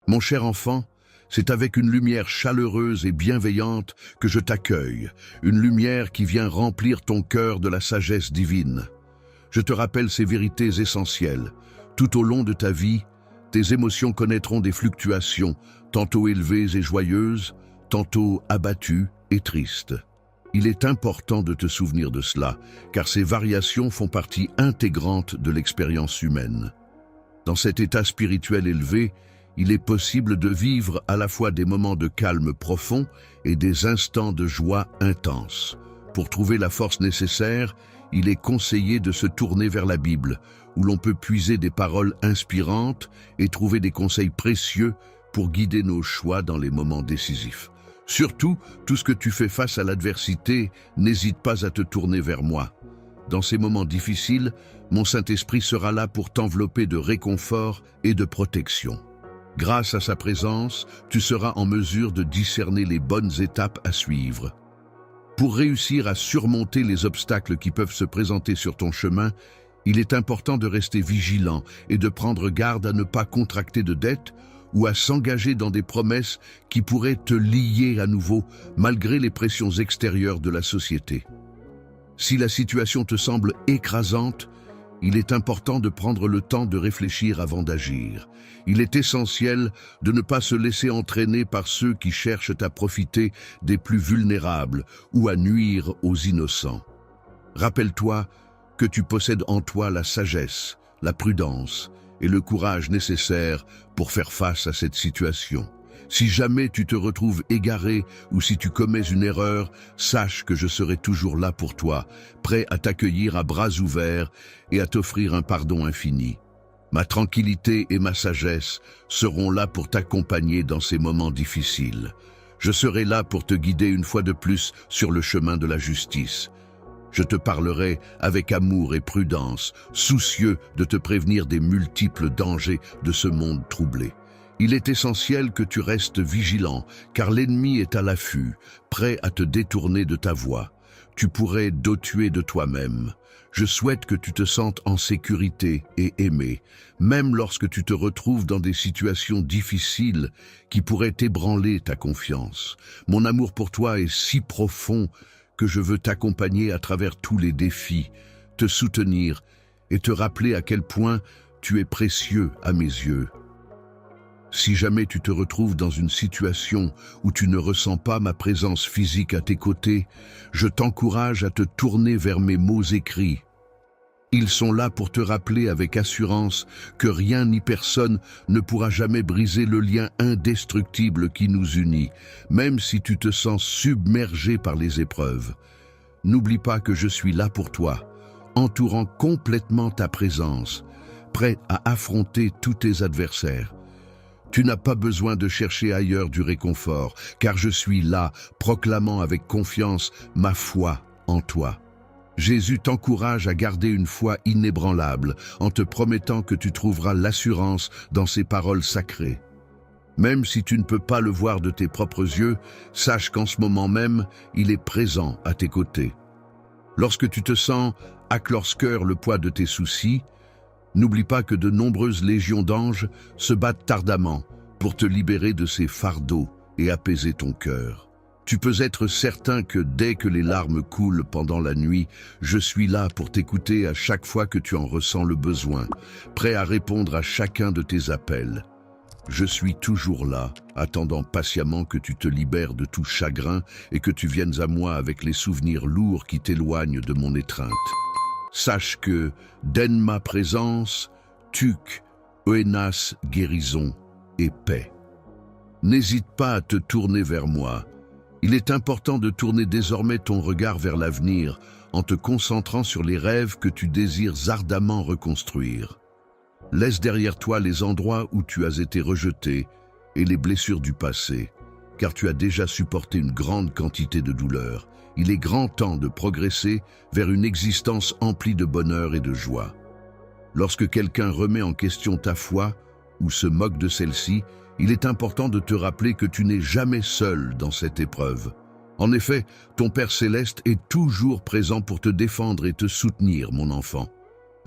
Mon cher enfant, c'est avec une lumière chaleureuse et bienveillante que je t'accueille, une lumière qui vient remplir ton cœur de la sagesse divine. Je te rappelle ces vérités essentielles. Tout au long de ta vie, tes émotions connaîtront des fluctuations, tantôt élevées et joyeuses, tantôt abattues et tristes. Il est important de te souvenir de cela, car ces variations font partie intégrante de l'expérience humaine. Dans cet état spirituel élevé, il est possible de vivre à la fois des moments de calme profond et des instants de joie intense. Pour trouver la force nécessaire, il est conseillé de se tourner vers la Bible, où l'on peut puiser des paroles inspirantes et trouver des conseils précieux pour guider nos choix dans les moments décisifs. Surtout, tout ce que tu fais face à l'adversité, n'hésite pas à te tourner vers moi. Dans ces moments difficiles, mon Saint-Esprit sera là pour t'envelopper de réconfort et de protection. Grâce à sa présence, tu seras en mesure de discerner les bonnes étapes à suivre. Pour réussir à surmonter les obstacles qui peuvent se présenter sur ton chemin, il est important de rester vigilant et de prendre garde à ne pas contracter de dettes ou à s'engager dans des promesses qui pourraient te lier à nouveau malgré les pressions extérieures de la société. Si la situation te semble écrasante, il est important de prendre le temps de réfléchir avant d'agir. Il est essentiel de ne pas se laisser entraîner par ceux qui cherchent à profiter des plus vulnérables ou à nuire aux innocents. Rappelle-toi que tu possèdes en toi la sagesse, la prudence et le courage nécessaires pour faire face à cette situation. Si jamais tu te retrouves égaré ou si tu commets une erreur, sache que je serai toujours là pour toi, prêt à t'accueillir à bras ouverts et à t'offrir un pardon infini. Ma tranquillité et ma sagesse seront là pour t'accompagner dans ces moments difficiles. Je serai là pour te guider une fois de plus sur le chemin de la justice. Je te parlerai avec amour et prudence, soucieux de te prévenir des multiples dangers de ce monde troublé. Il est essentiel que tu restes vigilant, car l'ennemi est à l'affût, prêt à te détourner de ta voie. Tu pourrais tuer de toi-même. Je souhaite que tu te sentes en sécurité et aimé, même lorsque tu te retrouves dans des situations difficiles qui pourraient ébranler ta confiance. Mon amour pour toi est si profond que je veux t'accompagner à travers tous les défis, te soutenir et te rappeler à quel point tu es précieux à mes yeux. Si jamais tu te retrouves dans une situation où tu ne ressens pas ma présence physique à tes côtés, je t'encourage à te tourner vers mes mots écrits. Ils sont là pour te rappeler avec assurance que rien ni personne ne pourra jamais briser le lien indestructible qui nous unit, même si tu te sens submergé par les épreuves. N'oublie pas que je suis là pour toi, entourant complètement ta présence, prêt à affronter tous tes adversaires. Tu n'as pas besoin de chercher ailleurs du réconfort, car je suis là, proclamant avec confiance ma foi en toi. Jésus t'encourage à garder une foi inébranlable, en te promettant que tu trouveras l'assurance dans ses paroles sacrées. Même si tu ne peux pas le voir de tes propres yeux, sache qu'en ce moment même, il est présent à tes côtés. Lorsque tu te sens à cœur le poids de tes soucis, n'oublie pas que de nombreuses légions d'anges se battent ardemment pour te libérer de ces fardeaux et apaiser ton cœur. Tu peux être certain que dès que les larmes coulent pendant la nuit, je suis là pour t'écouter à chaque fois que tu en ressens le besoin, prêt à répondre à chacun de tes appels. Je suis toujours là, attendant patiemment que tu te libères de tout chagrin et que tu viennes à moi avec les souvenirs lourds qui t'éloignent de mon étreinte. Sache que, den ma présence, tuc, oenas guérison et paix. N'hésite pas à te tourner vers moi. Il est important de tourner désormais ton regard vers l'avenir en te concentrant sur les rêves que tu désires ardemment reconstruire. Laisse derrière toi les endroits où tu as été rejeté et les blessures du passé, car tu as déjà supporté une grande quantité de douleur. Il est grand temps de progresser vers une existence emplie de bonheur et de joie. Lorsque quelqu'un remet en question ta foi ou se moque de celle-ci, il est important de te rappeler que tu n'es jamais seul dans cette épreuve. En effet, ton Père Céleste est toujours présent pour te défendre et te soutenir, mon enfant.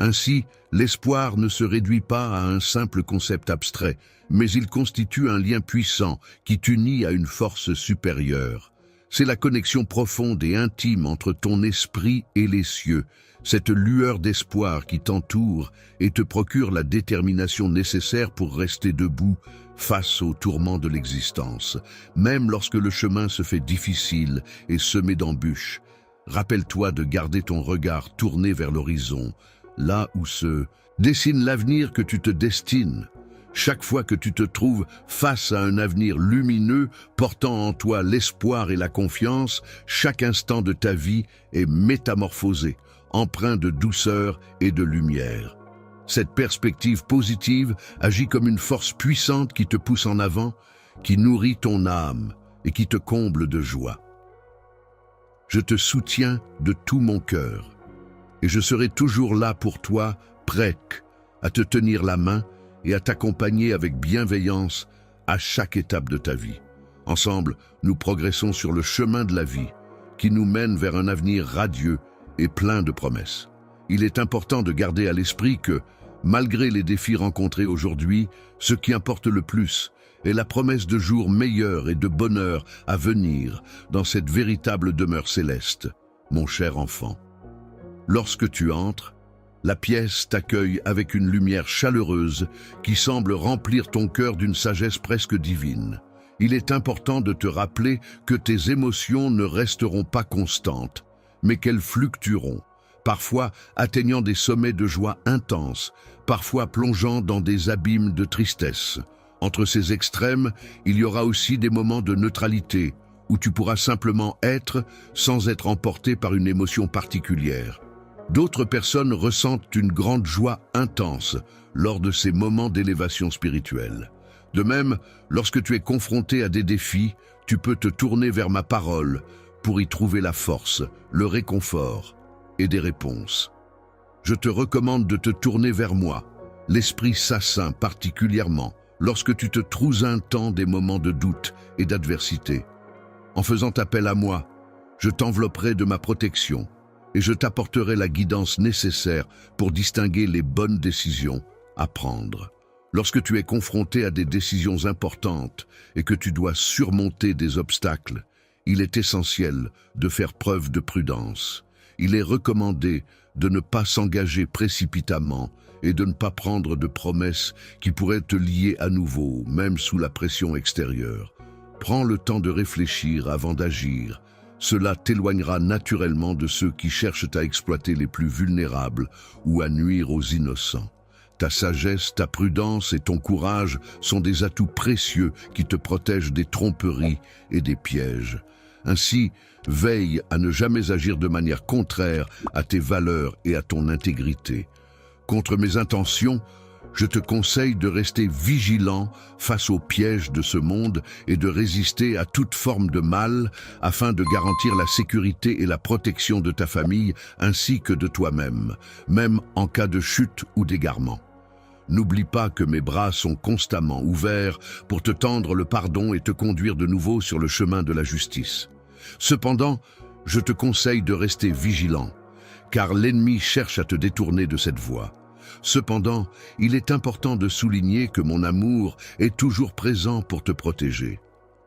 Ainsi, l'espoir ne se réduit pas à un simple concept abstrait, mais il constitue un lien puissant qui t'unit à une force supérieure. C'est la connexion profonde et intime entre ton esprit et les cieux, cette lueur d'espoir qui t'entoure et te procure la détermination nécessaire pour rester debout face aux tourments de l'existence, même lorsque le chemin se fait difficile et semé d'embûches. Rappelle-toi de garder ton regard tourné vers l'horizon, là où se dessine l'avenir que tu te destines. Chaque fois que tu te trouves face à un avenir lumineux, portant en toi l'espoir et la confiance, chaque instant de ta vie est métamorphosé, empreint de douceur et de lumière. Cette perspective positive agit comme une force puissante qui te pousse en avant, qui nourrit ton âme et qui te comble de joie. Je te soutiens de tout mon cœur, et je serai toujours là pour toi, prêt à te tenir la main et à t'accompagner avec bienveillance à chaque étape de ta vie. Ensemble, nous progressons sur le chemin de la vie, qui nous mène vers un avenir radieux et plein de promesses. Il est important de garder à l'esprit que, malgré les défis rencontrés aujourd'hui, ce qui importe le plus est la promesse de jours meilleurs et de bonheur à venir dans cette véritable demeure céleste, mon cher enfant. Lorsque tu entres, la pièce t'accueille avec une lumière chaleureuse qui semble remplir ton cœur d'une sagesse presque divine. Il est important de te rappeler que tes émotions ne resteront pas constantes, mais qu'elles fluctueront, parfois atteignant des sommets de joie intense, parfois plongeant dans des abîmes de tristesse. Entre ces extrêmes, il y aura aussi des moments de neutralité, où tu pourras simplement être sans être emporté par une émotion particulière. D'autres personnes ressentent une grande joie intense lors de ces moments d'élévation spirituelle. De même, lorsque tu es confronté à des défis, tu peux te tourner vers ma parole pour y trouver la force, le réconfort et des réponses. Je te recommande de te tourner vers moi, l'Esprit Saint particulièrement, lorsque tu te trouves un temps des moments de doute et d'adversité. En faisant appel à moi, je t'envelopperai de ma protection et je t'apporterai la guidance nécessaire pour distinguer les bonnes décisions à prendre. Lorsque tu es confronté à des décisions importantes et que tu dois surmonter des obstacles, il est essentiel de faire preuve de prudence. Il est recommandé de ne pas s'engager précipitamment et de ne pas prendre de promesses qui pourraient te lier à nouveau, même sous la pression extérieure. Prends le temps de réfléchir avant d'agir. Cela t'éloignera naturellement de ceux qui cherchent à exploiter les plus vulnérables ou à nuire aux innocents. Ta sagesse, ta prudence et ton courage sont des atouts précieux qui te protègent des tromperies et des pièges. Ainsi, veille à ne jamais agir de manière contraire à tes valeurs et à ton intégrité. Contre mes intentions, je te conseille de rester vigilant face aux pièges de ce monde et de résister à toute forme de mal afin de garantir la sécurité et la protection de ta famille ainsi que de toi-même, même en cas de chute ou d'égarement. N'oublie pas que mes bras sont constamment ouverts pour te tendre le pardon et te conduire de nouveau sur le chemin de la justice. Cependant, je te conseille de rester vigilant, car l'ennemi cherche à te détourner de cette voie. Cependant, il est important de souligner que mon amour est toujours présent pour te protéger.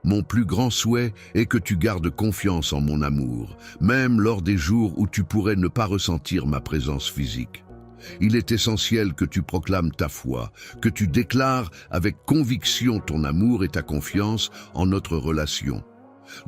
Mon plus grand souhait est que tu gardes confiance en mon amour, même lors des jours où tu pourrais ne pas ressentir ma présence physique. Il est essentiel que tu proclames ta foi, que tu déclares avec conviction ton amour et ta confiance en notre relation.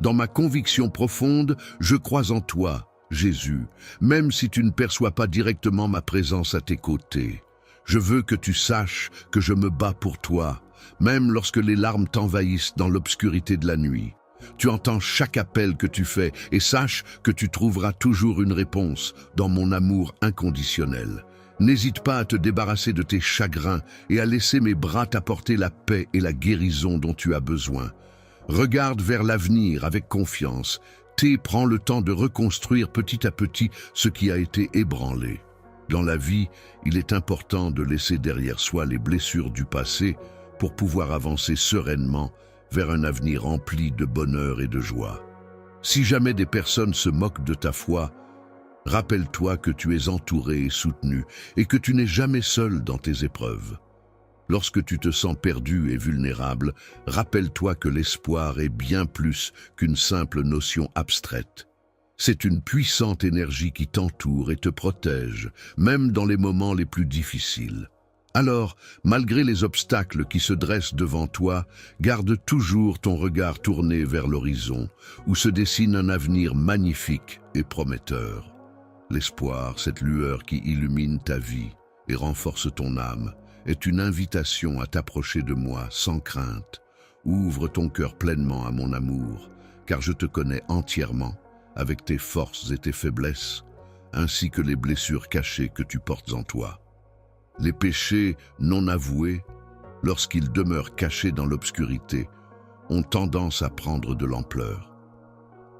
Dans ma conviction profonde, je crois en toi, Jésus, même si tu ne perçois pas directement ma présence à tes côtés. Je veux que tu saches que je me bats pour toi, même lorsque les larmes t'envahissent dans l'obscurité de la nuit. Tu entends chaque appel que tu fais et sache que tu trouveras toujours une réponse dans mon amour inconditionnel. N'hésite pas à te débarrasser de tes chagrins et à laisser mes bras t'apporter la paix et la guérison dont tu as besoin. Regarde vers l'avenir avec confiance. Prends le temps de reconstruire petit à petit ce qui a été ébranlé. Dans la vie, il est important de laisser derrière soi les blessures du passé pour pouvoir avancer sereinement vers un avenir rempli de bonheur et de joie. Si jamais des personnes se moquent de ta foi, Rappelle-toi que tu es entouré et soutenu et que tu n'es jamais seul dans tes épreuves. Lorsque tu te sens perdu et vulnérable, rappelle-toi que l'espoir est bien plus qu'une simple notion abstraite. C'est une puissante énergie qui t'entoure et te protège, même dans les moments les plus difficiles. Alors, malgré les obstacles qui se dressent devant toi, garde toujours ton regard tourné vers l'horizon, où se dessine un avenir magnifique et prometteur. L'espoir, cette lueur qui illumine ta vie et renforce ton âme, est une invitation à t'approcher de moi sans crainte. Ouvre ton cœur pleinement à mon amour, car je te connais entièrement, avec tes forces et tes faiblesses, ainsi que les blessures cachées que tu portes en toi. Les péchés non avoués, lorsqu'ils demeurent cachés dans l'obscurité, ont tendance à prendre de l'ampleur.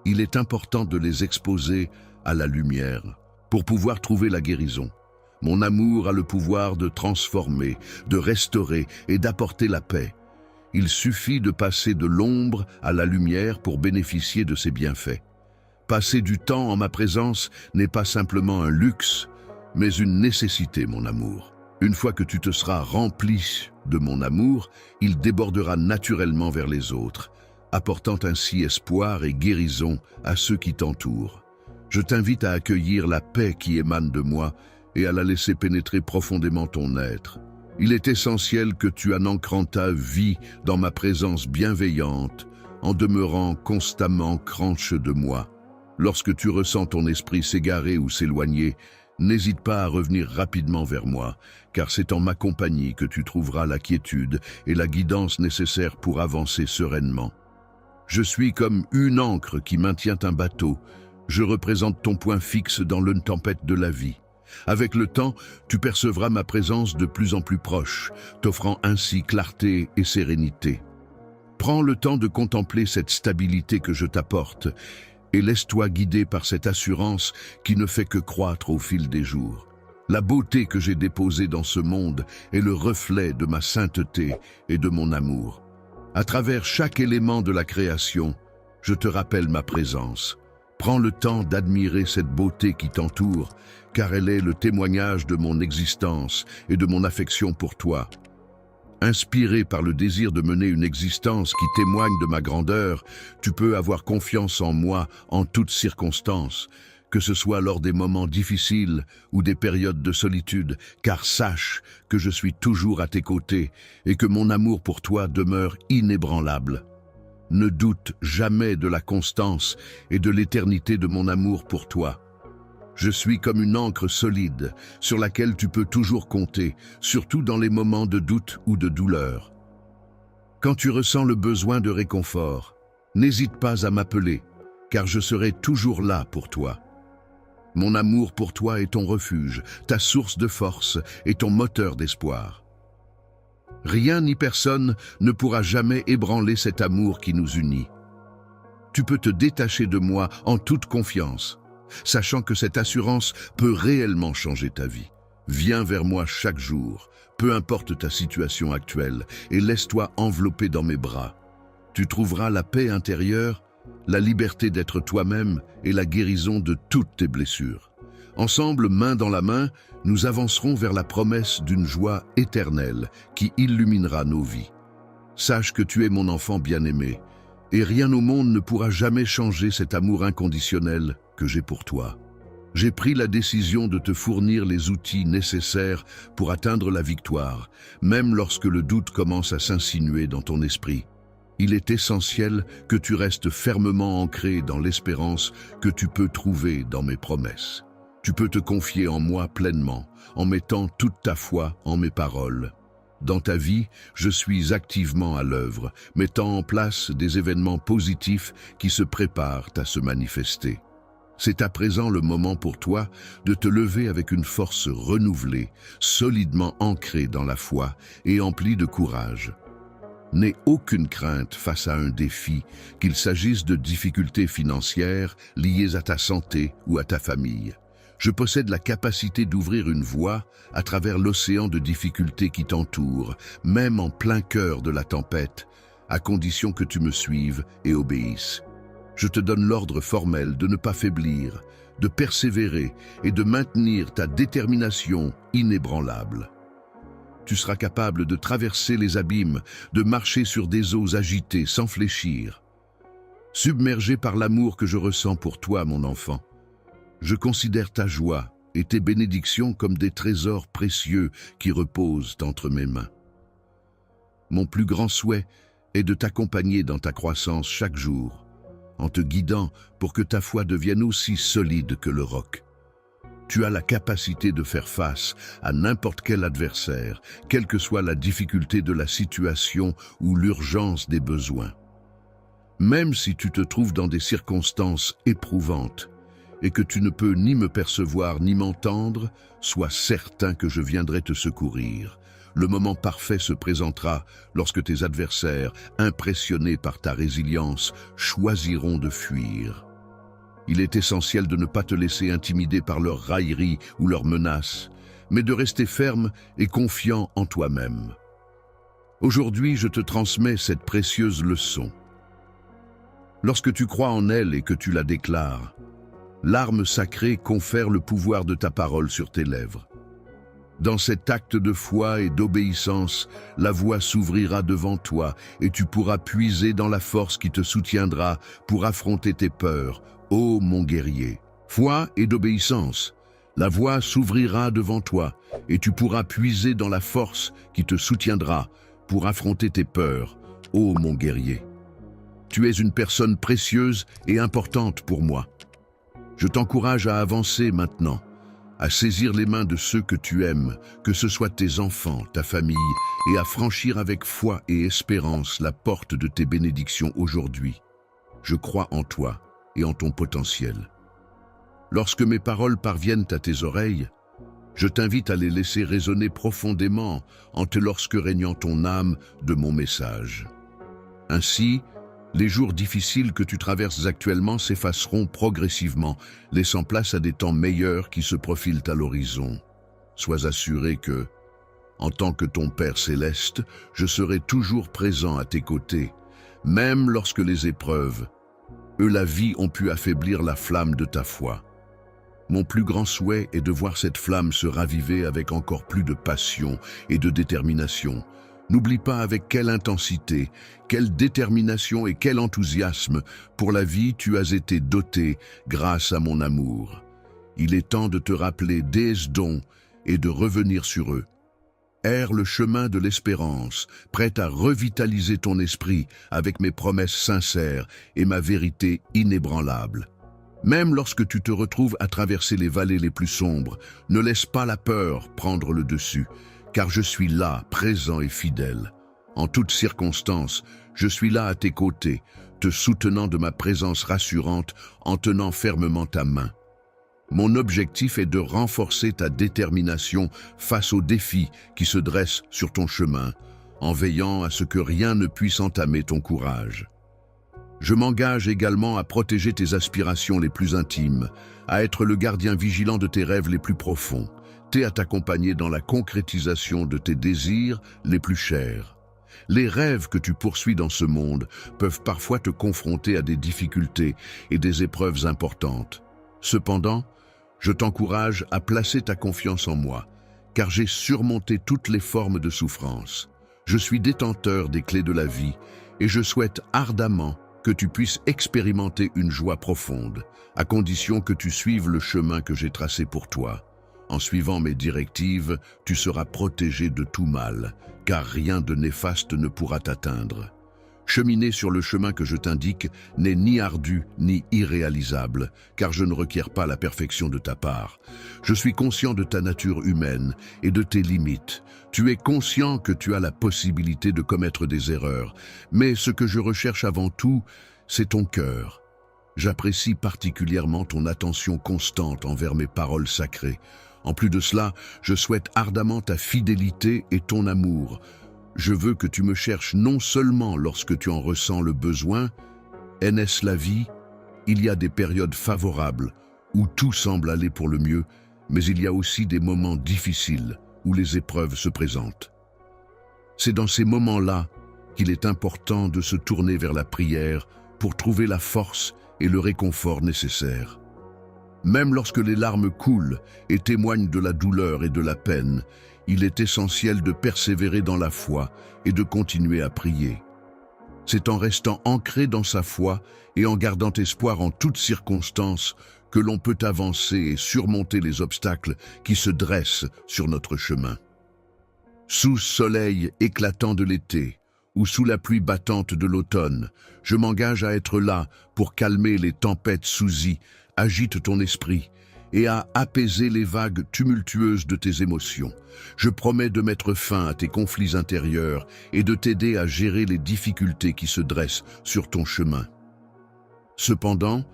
Il est important de les exposer à la lumière pour pouvoir trouver la guérison. Mon amour a le pouvoir de transformer, de restaurer et d'apporter la paix. Il suffit de passer de l'ombre à la lumière pour bénéficier de ses bienfaits. Passer du temps en ma présence n'est pas simplement un luxe, mais une nécessité, mon amour. Une fois que tu te seras rempli de mon amour, il débordera naturellement vers les autres, apportant ainsi espoir et guérison à ceux qui t'entourent. Je t'invite à accueillir la paix qui émane de moi et à la laisser pénétrer profondément ton être. Il est essentiel que tu en ancres ta vie dans ma présence bienveillante, en demeurant constamment cranche de moi. Lorsque tu ressens ton esprit s'égarer ou s'éloigner, n'hésite pas à revenir rapidement vers moi, car c'est en ma compagnie que tu trouveras la quiétude et la guidance nécessaires pour avancer sereinement. Je suis comme une ancre qui maintient un bateau. Je représente ton point fixe dans une tempête de la vie. Avec le temps, tu percevras ma présence de plus en plus proche, t'offrant ainsi clarté et sérénité. Prends le temps de contempler cette stabilité que je t'apporte et laisse-toi guider par cette assurance qui ne fait que croître au fil des jours. La beauté que j'ai déposée dans ce monde est le reflet de ma sainteté et de mon amour. À travers chaque élément de la création, je te rappelle ma présence. Prends le temps d'admirer cette beauté qui t'entoure, car elle est le témoignage de mon existence et de mon affection pour toi. Inspiré par le désir de mener une existence qui témoigne de ma grandeur, tu peux avoir confiance en moi en toutes circonstances, que ce soit lors des moments difficiles ou des périodes de solitude, car sache que je suis toujours à tes côtés et que mon amour pour toi demeure inébranlable. Ne doute jamais de la constance et de l'éternité de mon amour pour toi. Je suis comme une ancre solide sur laquelle tu peux toujours compter, surtout dans les moments de doute ou de douleur. Quand tu ressens le besoin de réconfort, n'hésite pas à m'appeler, car je serai toujours là pour toi. Mon amour pour toi est ton refuge, ta source de force et ton moteur d'espoir. Rien ni personne ne pourra jamais ébranler cet amour qui nous unit. Tu peux te détacher de moi en toute confiance, sachant que cette assurance peut réellement changer ta vie. Viens vers moi chaque jour, peu importe ta situation actuelle, et laisse-toi envelopper dans mes bras. Tu trouveras la paix intérieure, la liberté d'être toi-même et la guérison de toutes tes blessures. Ensemble, main dans la main, nous avancerons vers la promesse d'une joie éternelle qui illuminera nos vies. Sache que tu es mon enfant bien-aimé, et rien au monde ne pourra jamais changer cet amour inconditionnel que j'ai pour toi. J'ai pris la décision de te fournir les outils nécessaires pour atteindre la victoire, même lorsque le doute commence à s'insinuer dans ton esprit. Il est essentiel que tu restes fermement ancré dans l'espérance que tu peux trouver dans mes promesses. Tu peux te confier en moi pleinement, en mettant toute ta foi en mes paroles. Dans ta vie, je suis activement à l'œuvre, mettant en place des événements positifs qui se préparent à se manifester. C'est à présent le moment pour toi de te lever avec une force renouvelée, solidement ancrée dans la foi et emplie de courage. N'aie aucune crainte face à un défi, qu'il s'agisse de difficultés financières liées à ta santé ou à ta famille. Je possède la capacité d'ouvrir une voie à travers l'océan de difficultés qui t'entoure, même en plein cœur de la tempête, à condition que tu me suives et obéisses. Je te donne l'ordre formel de ne pas faiblir, de persévérer et de maintenir ta détermination inébranlable. Tu seras capable de traverser les abîmes, de marcher sur des eaux agitées sans fléchir. Submergé par l'amour que je ressens pour toi, mon enfant, je considère ta joie et tes bénédictions comme des trésors précieux qui reposent entre mes mains. Mon plus grand souhait est de t'accompagner dans ta croissance chaque jour, en te guidant pour que ta foi devienne aussi solide que le roc. Tu as la capacité de faire face à n'importe quel adversaire, quelle que soit la difficulté de la situation ou l'urgence des besoins. Même si tu te trouves dans des circonstances éprouvantes et que tu ne peux ni me percevoir ni m'entendre, sois certain que je viendrai te secourir. Le moment parfait se présentera lorsque tes adversaires, impressionnés par ta résilience, choisiront de fuir. Il est essentiel de ne pas te laisser intimider par leurs railleries ou leurs menaces, mais de rester ferme et confiant en toi-même. Aujourd'hui, je te transmets cette précieuse leçon. Lorsque tu crois en elle et que tu la déclares, l'arme sacrée confère le pouvoir de ta parole sur tes lèvres. Dans cet acte de foi et d'obéissance, la voie s'ouvrira devant toi et tu pourras puiser dans la force qui te soutiendra pour affronter tes peurs, ô mon guerrier. Foi et d'obéissance, la voie s'ouvrira devant toi et tu pourras puiser dans la force qui te soutiendra pour affronter tes peurs, ô mon guerrier. Tu es une personne précieuse et importante pour moi. Je t'encourage à avancer maintenant, à saisir les mains de ceux que tu aimes, que ce soit tes enfants, ta famille, et à franchir avec foi et espérance la porte de tes bénédictions aujourd'hui. Je crois en toi et en ton potentiel. Lorsque mes paroles parviennent à tes oreilles, je t'invite à les laisser résonner profondément en te lorsque régnant ton âme de mon message. Ainsi, les jours difficiles que tu traverses actuellement s'effaceront progressivement, laissant place à des temps meilleurs qui se profilent à l'horizon. Sois assuré que, en tant que ton Père céleste, je serai toujours présent à tes côtés, même lorsque les épreuves, la vie ont pu affaiblir la flamme de ta foi. Mon plus grand souhait est de voir cette flamme se raviver avec encore plus de passion et de détermination. N'oublie pas avec quelle intensité, quelle détermination et quel enthousiasme pour la vie tu as été doté grâce à mon amour. Il est temps de te rappeler des dons et de revenir sur eux. Erre le chemin de l'espérance, prête à revitaliser ton esprit avec mes promesses sincères et ma vérité inébranlable. Même lorsque tu te retrouves à traverser les vallées les plus sombres, ne laisse pas la peur prendre le dessus, car je suis là, présent et fidèle. En toutes circonstances, je suis là à tes côtés, te soutenant de ma présence rassurante en tenant fermement ta main. Mon objectif est de renforcer ta détermination face aux défis qui se dressent sur ton chemin, en veillant à ce que rien ne puisse entamer ton courage. Je m'engage également à protéger tes aspirations les plus intimes, à être le gardien vigilant de tes rêves les plus profonds, à t'accompagner dans la concrétisation de tes désirs les plus chers. Les rêves que tu poursuis dans ce monde peuvent parfois te confronter à des difficultés et des épreuves importantes. Cependant, je t'encourage à placer ta confiance en moi, car j'ai surmonté toutes les formes de souffrance. Je suis détenteur des clés de la vie et je souhaite ardemment que tu puisses expérimenter une joie profonde, à condition que tu suives le chemin que j'ai tracé pour toi. En suivant mes directives, tu seras protégé de tout mal, car rien de néfaste ne pourra t'atteindre. Cheminer sur le chemin que je t'indique n'est ni ardu ni irréalisable, car je ne requiers pas la perfection de ta part. Je suis conscient de ta nature humaine et de tes limites. Tu es conscient que tu as la possibilité de commettre des erreurs, mais ce que je recherche avant tout, c'est ton cœur. J'apprécie particulièrement ton attention constante envers mes paroles sacrées. En plus de cela, je souhaite ardemment ta fidélité et ton amour. Je veux que tu me cherches non seulement lorsque tu en ressens le besoin. Est-ce la vie? Il y a des périodes favorables où tout semble aller pour le mieux, mais il y a aussi des moments difficiles où les épreuves se présentent. C'est dans ces moments-là qu'il est important de se tourner vers la prière pour trouver la force et le réconfort nécessaire. Même lorsque les larmes coulent et témoignent de la douleur et de la peine, il est essentiel de persévérer dans la foi et de continuer à prier. C'est en restant ancré dans sa foi et en gardant espoir en toutes circonstances que l'on peut avancer et surmonter les obstacles qui se dressent sur notre chemin. Sous soleil éclatant de l'été ou sous la pluie battante de l'automne, je m'engage à être là pour calmer les tempêtes sousies, agite ton esprit et à apaiser les vagues tumultueuses de tes émotions. Je promets de mettre fin à tes conflits intérieurs et de t'aider à gérer les difficultés qui se dressent sur ton chemin. Cependant,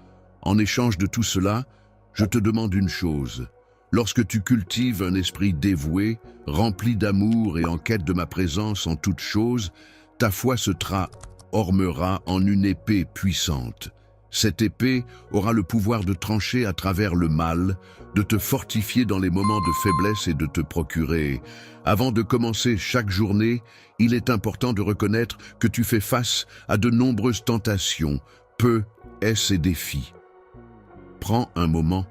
en échange de tout cela, je te demande une chose. Lorsque tu cultives un esprit dévoué, rempli d'amour et en quête de ma présence en toutes choses, ta foi se transformera en une épée puissante. Cette épée aura le pouvoir de trancher à travers le mal, de te fortifier dans les moments de faiblesse et de te procurer. Avant de commencer chaque journée, il est important de reconnaître que tu fais face à de nombreuses tentations, peu est-ce et défis. Prends un moment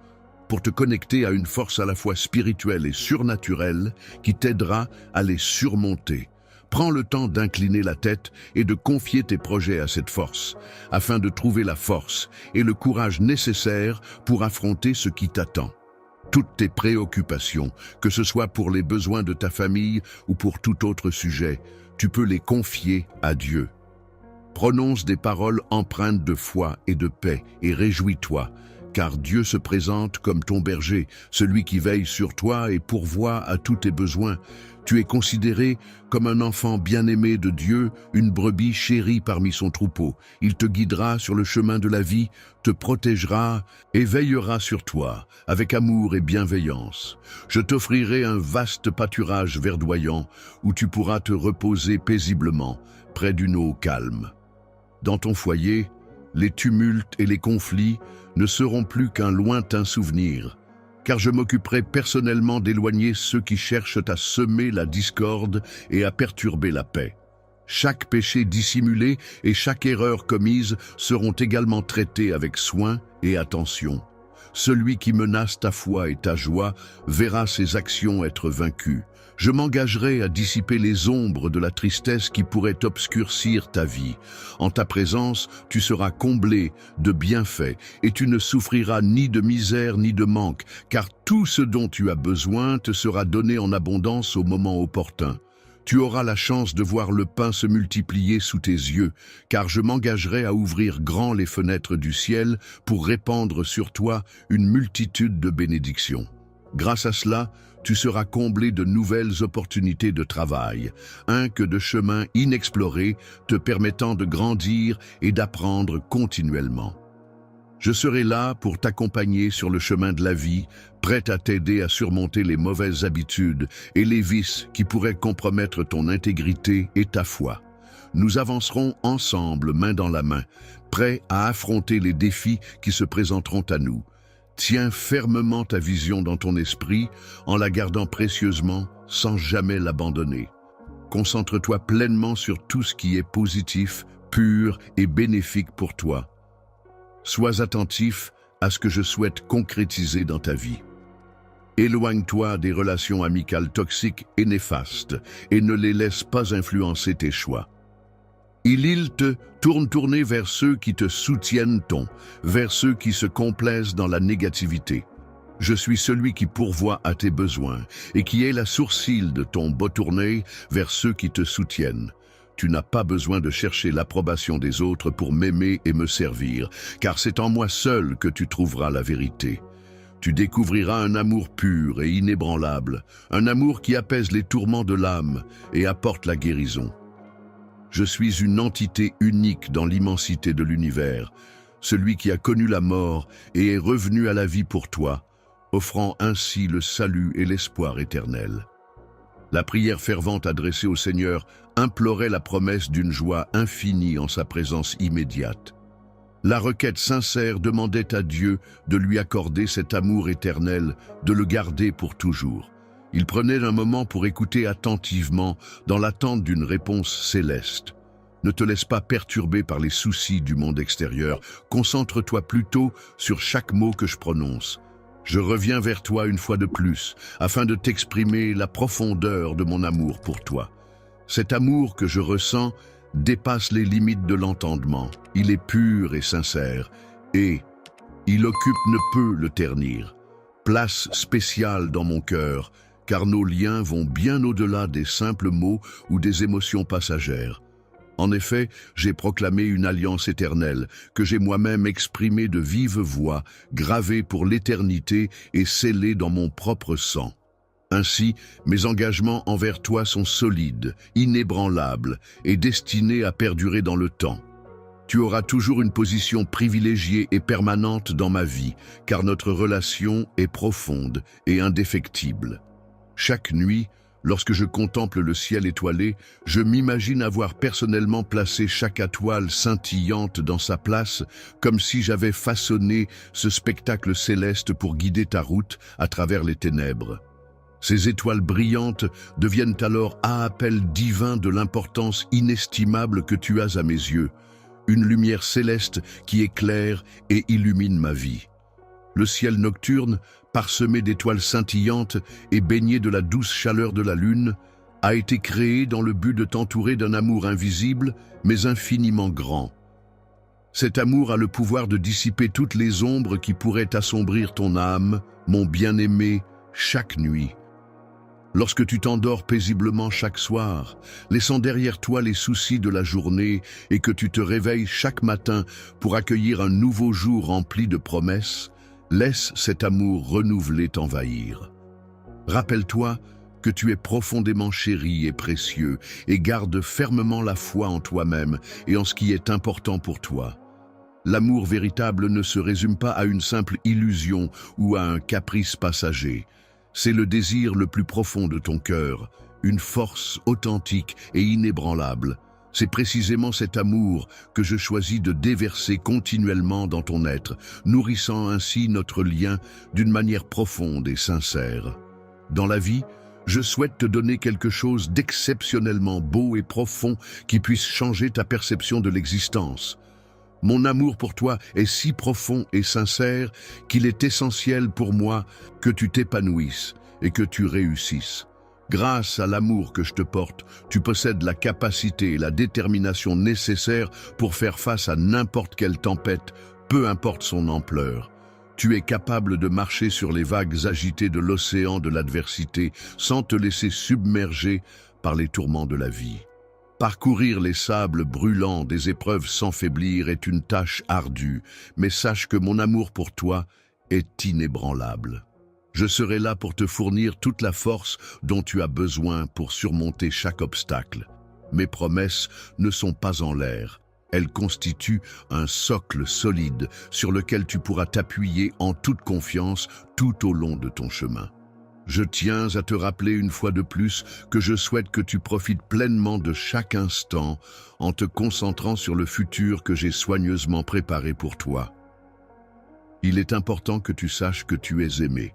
pour te connecter à une force à la fois spirituelle et surnaturelle qui t'aidera à les surmonter. Prends le temps d'incliner la tête et de confier tes projets à cette force, afin de trouver la force et le courage nécessaires pour affronter ce qui t'attend. Toutes tes préoccupations, que ce soit pour les besoins de ta famille ou pour tout autre sujet, tu peux les confier à Dieu. Prononce des paroles empreintes de foi et de paix et réjouis-toi, car Dieu se présente comme ton berger, celui qui veille sur toi et pourvoit à tous tes besoins. Tu es considéré comme un enfant bien-aimé de Dieu, une brebis chérie parmi son troupeau. Il te guidera sur le chemin de la vie, te protégera et veillera sur toi, avec amour et bienveillance. Je t'offrirai un vaste pâturage verdoyant, où tu pourras te reposer paisiblement, près d'une eau calme. Dans ton foyer, les tumultes et les conflits ne seront plus qu'un lointain souvenir, car je m'occuperai personnellement d'éloigner ceux qui cherchent à semer la discorde et à perturber la paix. Chaque péché dissimulé et chaque erreur commise seront également traités avec soin et attention. Celui qui menace ta foi et ta joie verra ses actions être vaincues. Je m'engagerai à dissiper les ombres de la tristesse qui pourraient obscurcir ta vie. En ta présence, tu seras comblé de bienfaits et tu ne souffriras ni de misère ni de manque, car tout ce dont tu as besoin te sera donné en abondance au moment opportun. Tu auras la chance de voir le pain se multiplier sous tes yeux, car je m'engagerai à ouvrir grand les fenêtres du ciel pour répandre sur toi une multitude de bénédictions. Grâce à cela, tu seras comblé de nouvelles opportunités de travail, que de chemins inexplorés te permettant de grandir et d'apprendre continuellement. Je serai là pour t'accompagner sur le chemin de la vie, prêt à t'aider à surmonter les mauvaises habitudes et les vices qui pourraient compromettre ton intégrité et ta foi. Nous avancerons ensemble, main dans la main, prêts à affronter les défis qui se présenteront à nous. Tiens fermement ta vision dans ton esprit, en la gardant précieusement, sans jamais l'abandonner. Concentre-toi pleinement sur tout ce qui est positif, pur et bénéfique pour toi. Sois attentif à ce que je souhaite concrétiser dans ta vie. Éloigne-toi des relations amicales toxiques et néfastes et ne les laisse pas influencer tes choix. Il te tourner vers ceux qui te soutiennent vers ceux qui se complaisent dans la négativité. Je suis celui qui pourvoit à tes besoins et qui est la sourcille de ton beau tourner vers ceux qui te soutiennent. Tu n'as pas besoin de chercher l'approbation des autres pour m'aimer et me servir, car c'est en moi seul que tu trouveras la vérité. Tu découvriras un amour pur et inébranlable, un amour qui apaise les tourments de l'âme et apporte la guérison. Je suis une entité unique dans l'immensité de l'univers, celui qui a connu la mort et est revenu à la vie pour toi, offrant ainsi le salut et l'espoir éternel. La prière fervente adressée au Seigneur implorait la promesse d'une joie infinie en sa présence immédiate. La requête sincère demandait à Dieu de lui accorder cet amour éternel, de le garder pour toujours. Il prenait un moment pour écouter attentivement, dans l'attente d'une réponse céleste. Ne te laisse pas perturber par les soucis du monde extérieur. Concentre-toi plutôt sur chaque mot que je prononce. Je reviens vers toi une fois de plus, afin de t'exprimer la profondeur de mon amour pour toi. Cet amour que je ressens dépasse les limites de l'entendement. Il est pur et sincère, et il ne peut le ternir. Place spéciale dans mon cœur, car nos liens vont bien au-delà des simples mots ou des émotions passagères. En effet, j'ai proclamé une alliance éternelle, que j'ai moi-même exprimée de vive voix, gravée pour l'éternité et scellée dans mon propre sang. Ainsi, mes engagements envers toi sont solides, inébranlables et destinés à perdurer dans le temps. Tu auras toujours une position privilégiée et permanente dans ma vie, car notre relation est profonde et indéfectible. Chaque nuit, lorsque je contemple le ciel étoilé, je m'imagine avoir personnellement placé chaque étoile scintillante dans sa place, comme si j'avais façonné ce spectacle céleste pour guider ta route à travers les ténèbres. Ces étoiles brillantes deviennent alors un appel divin de l'importance inestimable que tu as à mes yeux, une lumière céleste qui éclaire et illumine ma vie. Le ciel nocturne, parsemé d'étoiles scintillantes et baigné de la douce chaleur de la lune, a été créé dans le but de t'entourer d'un amour invisible, mais infiniment grand. Cet amour a le pouvoir de dissiper toutes les ombres qui pourraient assombrir ton âme, mon bien-aimé, chaque nuit. Lorsque tu t'endors paisiblement chaque soir, laissant derrière toi les soucis de la journée et que tu te réveilles chaque matin pour accueillir un nouveau jour rempli de promesses, laisse cet amour renouvelé t'envahir. Rappelle-toi que tu es profondément chéri et précieux et garde fermement la foi en toi-même et en ce qui est important pour toi. L'amour véritable ne se résume pas à une simple illusion ou à un caprice passager. C'est le désir le plus profond de ton cœur, une force authentique et inébranlable. C'est précisément cet amour que je choisis de déverser continuellement dans ton être, nourrissant ainsi notre lien d'une manière profonde et sincère. Dans la vie, je souhaite te donner quelque chose d'exceptionnellement beau et profond qui puisse changer ta perception de l'existence. Mon amour pour toi est si profond et sincère qu'il est essentiel pour moi que tu t'épanouisses et que tu réussisses. Grâce à l'amour que je te porte, tu possèdes la capacité et la détermination nécessaires pour faire face à n'importe quelle tempête, peu importe son ampleur. Tu es capable de marcher sur les vagues agitées de l'océan de l'adversité sans te laisser submerger par les tourments de la vie. Parcourir les sables brûlants des épreuves sans faiblir est une tâche ardue, mais sache que mon amour pour toi est inébranlable. Je serai là pour te fournir toute la force dont tu as besoin pour surmonter chaque obstacle. Mes promesses ne sont pas en l'air. Elles constituent un socle solide sur lequel tu pourras t'appuyer en toute confiance tout au long de ton chemin. Je tiens à te rappeler une fois de plus que je souhaite que tu profites pleinement de chaque instant en te concentrant sur le futur que j'ai soigneusement préparé pour toi. Il est important que tu saches que tu es aimé.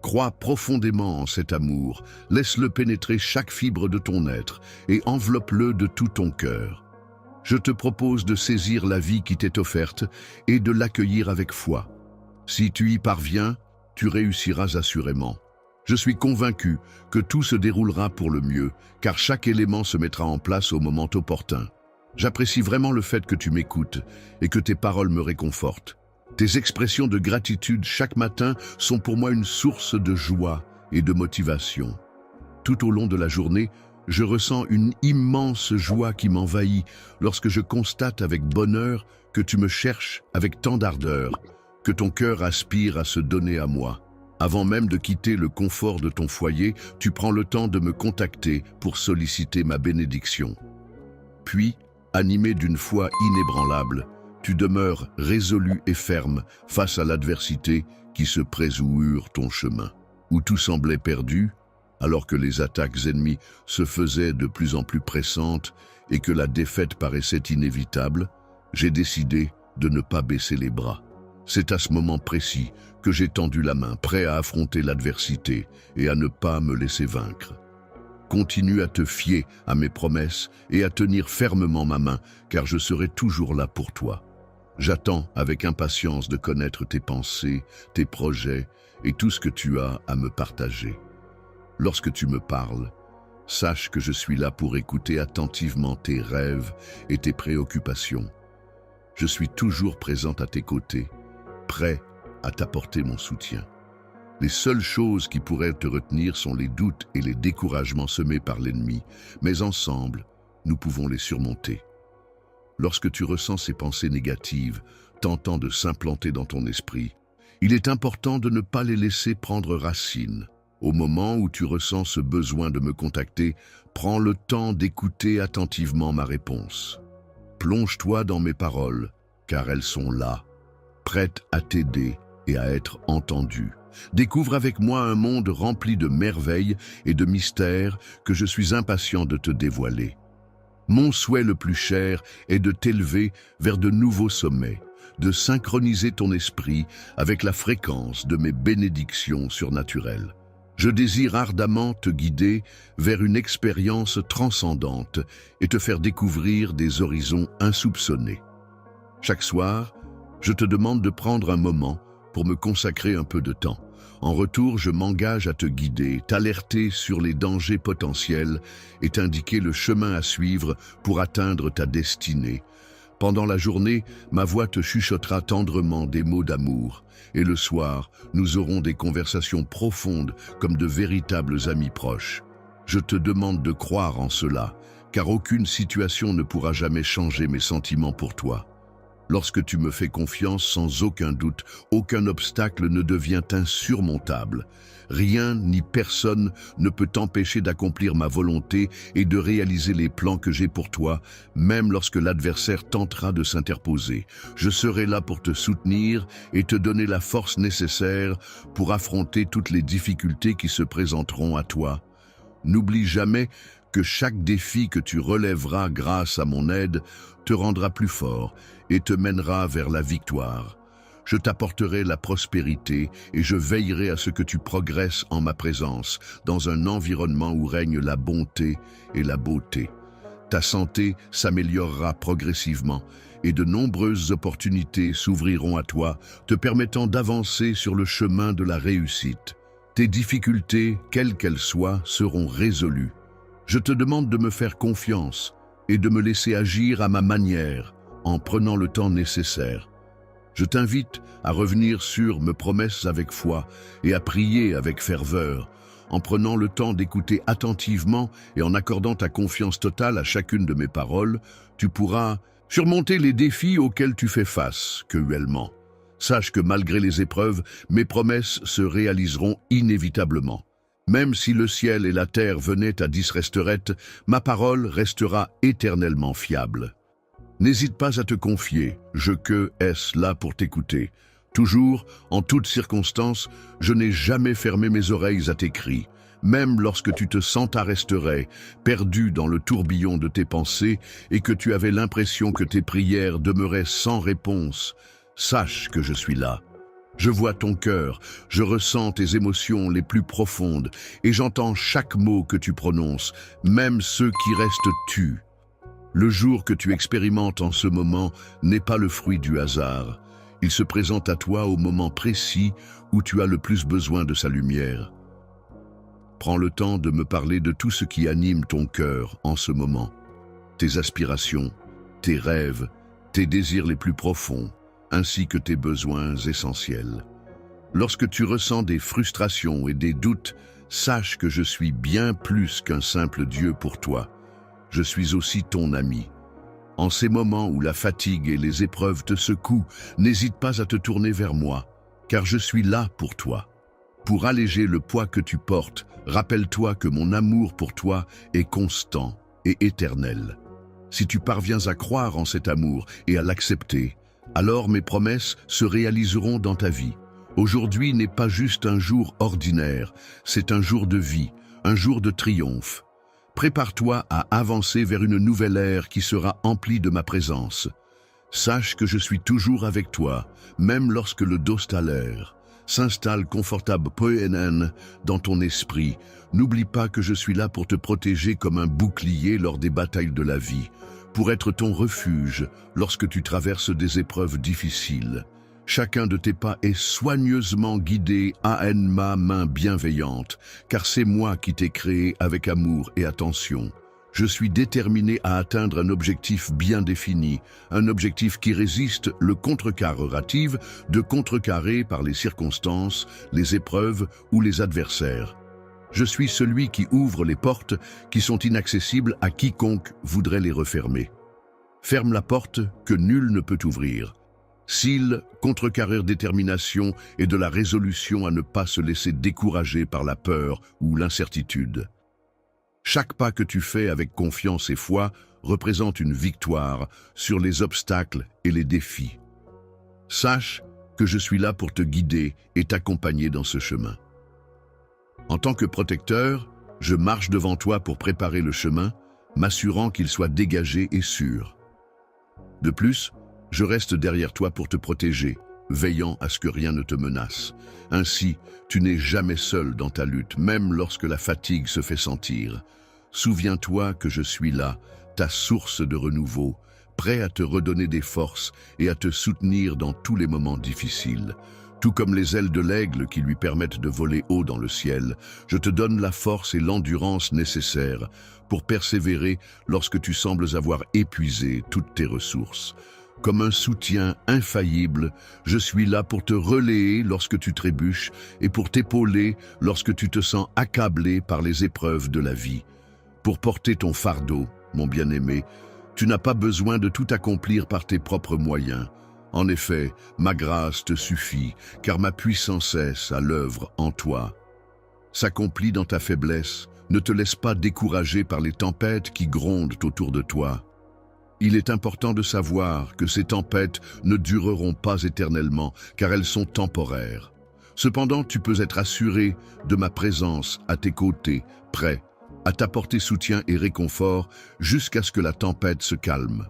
Crois profondément en cet amour, laisse-le pénétrer chaque fibre de ton être et enveloppe-le de tout ton cœur. Je te propose de saisir la vie qui t'est offerte et de l'accueillir avec foi. Si tu y parviens, tu réussiras assurément. Je suis convaincu que tout se déroulera pour le mieux, car chaque élément se mettra en place au moment opportun. J'apprécie vraiment le fait que tu m'écoutes et que tes paroles me réconfortent. Tes expressions de gratitude chaque matin sont pour moi une source de joie et de motivation. Tout au long de la journée, je ressens une immense joie qui m'envahit lorsque je constate avec bonheur que tu me cherches avec tant d'ardeur, que ton cœur aspire à se donner à moi. Avant même de quitter le confort de ton foyer, tu prends le temps de me contacter pour solliciter ma bénédiction. Puis, animé d'une foi inébranlable, tu demeures résolu et ferme face à l'adversité qui se présoure ton chemin. Où tout semblait perdu, alors que les attaques ennemies se faisaient de plus en plus pressantes et que la défaite paraissait inévitable, j'ai décidé de ne pas baisser les bras. C'est à ce moment précis que j'ai tendu la main, prêt à affronter l'adversité et à ne pas me laisser vaincre. Continue à te fier à mes promesses et à tenir fermement ma main, car je serai toujours là pour toi. J'attends avec impatience de connaître tes pensées, tes projets et tout ce que tu as à me partager. Lorsque tu me parles, sache que je suis là pour écouter attentivement tes rêves et tes préoccupations. Je suis toujours présent à tes côtés, prêt à t'apporter mon soutien. Les seules choses qui pourraient te retenir sont les doutes et les découragements semés par l'ennemi, mais ensemble, nous pouvons les surmonter. Lorsque tu ressens ces pensées négatives, tentant de s'implanter dans ton esprit, il est important de ne pas les laisser prendre racine. Au moment où tu ressens ce besoin de me contacter, prends le temps d'écouter attentivement ma réponse. Plonge-toi dans mes paroles, car elles sont là, prêtes à t'aider et à être entendues. Découvre avec moi un monde rempli de merveilles et de mystères que je suis impatient de te dévoiler. Mon souhait le plus cher est de t'élever vers de nouveaux sommets, de synchroniser ton esprit avec la fréquence de mes bénédictions surnaturelles. Je désire ardemment te guider vers une expérience transcendante et te faire découvrir des horizons insoupçonnés. Chaque soir, je te demande de prendre un moment pour me consacrer un peu de temps. En retour, je m'engage à te guider, t'alerter sur les dangers potentiels et t'indiquer le chemin à suivre pour atteindre ta destinée. Pendant la journée, ma voix te chuchotera tendrement des mots d'amour. Et le soir, nous aurons des conversations profondes comme de véritables amis proches. Je te demande de croire en cela, car aucune situation ne pourra jamais changer mes sentiments pour toi. Lorsque tu me fais confiance, sans aucun doute, aucun obstacle ne devient insurmontable. Rien ni personne ne peut t'empêcher d'accomplir ma volonté et de réaliser les plans que j'ai pour toi, même lorsque l'adversaire tentera de s'interposer. Je serai là pour te soutenir et te donner la force nécessaire pour affronter toutes les difficultés qui se présenteront à toi. N'oublie jamais que chaque défi que tu relèveras grâce à mon aide te rendra plus fort et te mènera vers la victoire. Je t'apporterai la prospérité et je veillerai à ce que tu progresses en ma présence, dans un environnement où règne la bonté et la beauté. Ta santé s'améliorera progressivement et de nombreuses opportunités s'ouvriront à toi, te permettant d'avancer sur le chemin de la réussite. Tes difficultés, quelles qu'elles soient, seront résolues. Je te demande de me faire confiance et de me laisser agir à ma manière, en prenant le temps nécessaire. Je t'invite à revenir sur mes promesses avec foi et à prier avec ferveur, en prenant le temps d'écouter attentivement et en accordant ta confiance totale à chacune de mes paroles, tu pourras surmonter les défis auxquels tu fais face cruellement. Sache que malgré les épreuves, mes promesses se réaliseront inévitablement. Même si le ciel et la terre venaient à disresterettes, ma parole restera éternellement fiable. N'hésite pas à te confier, je que est là pour t'écouter. Toujours, en toutes circonstances, je n'ai jamais fermé mes oreilles à tes cris. Même lorsque tu te s'arrêterais, perdu dans le tourbillon de tes pensées et que tu avais l'impression que tes prières demeuraient sans réponse, sache que je suis là. Je vois ton cœur, je ressens tes émotions les plus profondes et j'entends chaque mot que tu prononces, même ceux qui restent tus. Le jour que tu expérimentes en ce moment n'est pas le fruit du hasard. Il se présente à toi au moment précis où tu as le plus besoin de sa lumière. Prends le temps de me parler de tout ce qui anime ton cœur en ce moment. Tes aspirations, tes rêves, tes désirs les plus profonds, ainsi que tes besoins essentiels. Lorsque tu ressens des frustrations et des doutes, sache que je suis bien plus qu'un simple Dieu pour toi. Je suis aussi ton ami. En ces moments où la fatigue et les épreuves te secouent, n'hésite pas à te tourner vers moi, car je suis là pour toi. Pour alléger le poids que tu portes, rappelle-toi que mon amour pour toi est constant et éternel. Si tu parviens à croire en cet amour et à l'accepter, alors mes promesses se réaliseront dans ta vie. Aujourd'hui n'est pas juste un jour ordinaire, c'est un jour de vie, un jour de triomphe. Prépare-toi à avancer vers une nouvelle ère qui sera emplie de ma présence. Sache que je suis toujours avec toi, même lorsque le dos t'a l'air. s'installe confortablement dans ton esprit. N'oublie pas que je suis là pour te protéger comme un bouclier lors des batailles de la vie, pour être ton refuge lorsque tu traverses des épreuves difficiles. Chacun de tes pas est soigneusement guidé à ma main bienveillante, car c'est moi qui t'ai créé avec amour et attention. Je suis déterminé à atteindre un objectif bien défini, un objectif qui résiste le contrecarrative de contrecarrer par les circonstances, les épreuves ou les adversaires. Je suis celui qui ouvre les portes qui sont inaccessibles à quiconque voudrait les refermer. Ferme la porte que nul ne peut ouvrir. S'il, contrecarrer détermination et de la résolution à ne pas se laisser décourager par la peur ou l'incertitude. Chaque pas que tu fais avec confiance et foi représente une victoire sur les obstacles et les défis. Sache que je suis là pour te guider et t'accompagner dans ce chemin. En tant que protecteur, je marche devant toi pour préparer le chemin, m'assurant qu'il soit dégagé et sûr. De plus, je reste derrière toi pour te protéger, veillant à ce que rien ne te menace. Ainsi, tu n'es jamais seul dans ta lutte, même lorsque la fatigue se fait sentir. Souviens-toi que je suis là, ta source de renouveau, prêt à te redonner des forces et à te soutenir dans tous les moments difficiles. Tout comme les ailes de l'aigle qui lui permettent de voler haut dans le ciel, je te donne la force et l'endurance nécessaires pour persévérer lorsque tu sembles avoir épuisé toutes tes ressources. Comme un soutien infaillible, je suis là pour te relayer lorsque tu trébuches et pour t'épauler lorsque tu te sens accablé par les épreuves de la vie. Pour porter ton fardeau, mon bien-aimé, tu n'as pas besoin de tout accomplir par tes propres moyens. En effet, ma grâce te suffit, car ma puissance est à l'œuvre en toi. S'accomplit dans ta faiblesse, ne te laisse pas décourager par les tempêtes qui grondent autour de toi. Il est important de savoir que ces tempêtes ne dureront pas éternellement, car elles sont temporaires. Cependant, tu peux être assuré de ma présence à tes côtés, prêt à t'apporter soutien et réconfort jusqu'à ce que la tempête se calme.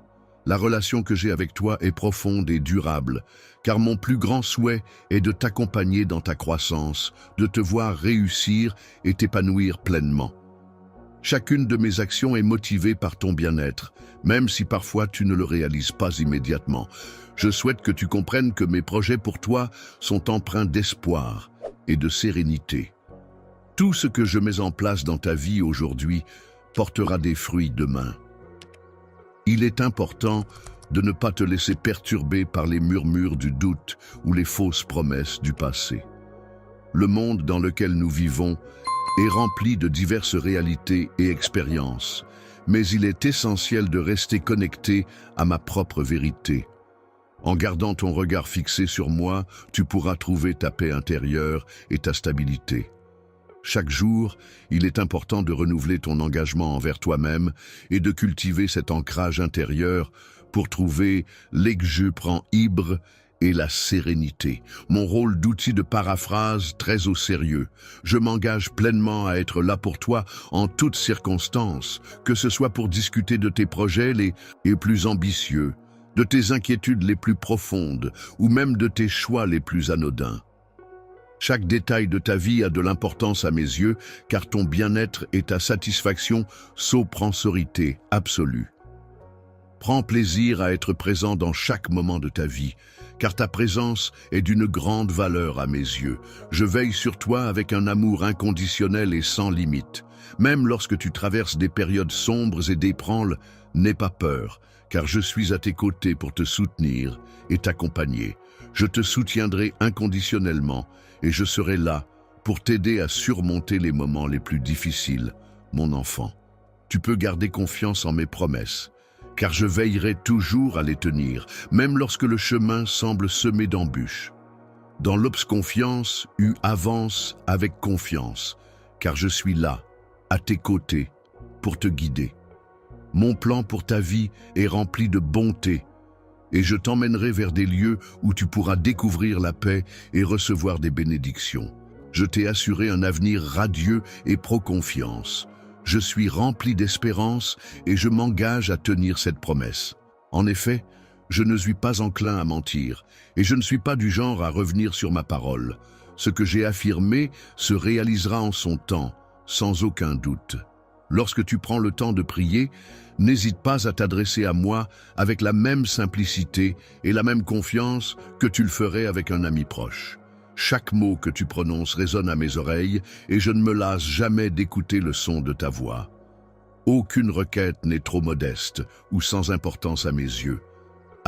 La relation que j'ai avec toi est profonde et durable, car mon plus grand souhait est de t'accompagner dans ta croissance, de te voir réussir et t'épanouir pleinement. Chacune de mes actions est motivée par ton bien-être, même si parfois tu ne le réalises pas immédiatement. Je souhaite que tu comprennes que mes projets pour toi sont empreints d'espoir et de sérénité. Tout ce que je mets en place dans ta vie aujourd'hui portera des fruits demain. Il est important de ne pas te laisser perturber par les murmures du doute ou les fausses promesses du passé. Le monde dans lequel nous vivons est rempli de diverses réalités et expériences, mais il est essentiel de rester connecté à ma propre vérité. En gardant ton regard fixé sur moi, tu pourras trouver ta paix intérieure et ta stabilité. Chaque jour, il est important de renouveler ton engagement envers toi-même et de cultiver cet ancrage intérieur pour trouver l'exuprant-ibre et la sérénité. Mon rôle d'outil de paraphrase très au sérieux. Je m'engage pleinement à être là pour toi en toutes circonstances, que ce soit pour discuter de tes projets les plus ambitieux, de tes inquiétudes les plus profondes ou même de tes choix les plus anodins. Chaque détail de ta vie a de l'importance à mes yeux, car ton bien-être et ta satisfaction soprensorité absolue. Prends plaisir à être présent dans chaque moment de ta vie, car ta présence est d'une grande valeur à mes yeux. Je veille sur toi avec un amour inconditionnel et sans limite. Même lorsque tu traverses des périodes sombres et d'ébranle, n'aie pas peur, car je suis à tes côtés pour te soutenir et t'accompagner. Je te soutiendrai inconditionnellement et je serai là pour t'aider à surmonter les moments les plus difficiles, mon enfant. Tu peux garder confiance en mes promesses, car je veillerai toujours à les tenir, même lorsque le chemin semble semé d'embûches. Dans l'obsconfiance, avance avec confiance, car je suis là, à tes côtés, pour te guider. Mon plan pour ta vie est rempli de bonté, et je t'emmènerai vers des lieux où tu pourras découvrir la paix et recevoir des bénédictions. Je t'ai assuré un avenir radieux et pro-confiance. Je suis rempli d'espérance et je m'engage à tenir cette promesse. En effet, je ne suis pas enclin à mentir et je ne suis pas du genre à revenir sur ma parole. Ce que j'ai affirmé se réalisera en son temps, sans aucun doute. Lorsque tu prends le temps de prier, n'hésite pas à t'adresser à moi avec la même simplicité et la même confiance que tu le ferais avec un ami proche. Chaque mot que tu prononces résonne à mes oreilles et je ne me lasse jamais d'écouter le son de ta voix. Aucune requête n'est trop modeste ou sans importance à mes yeux.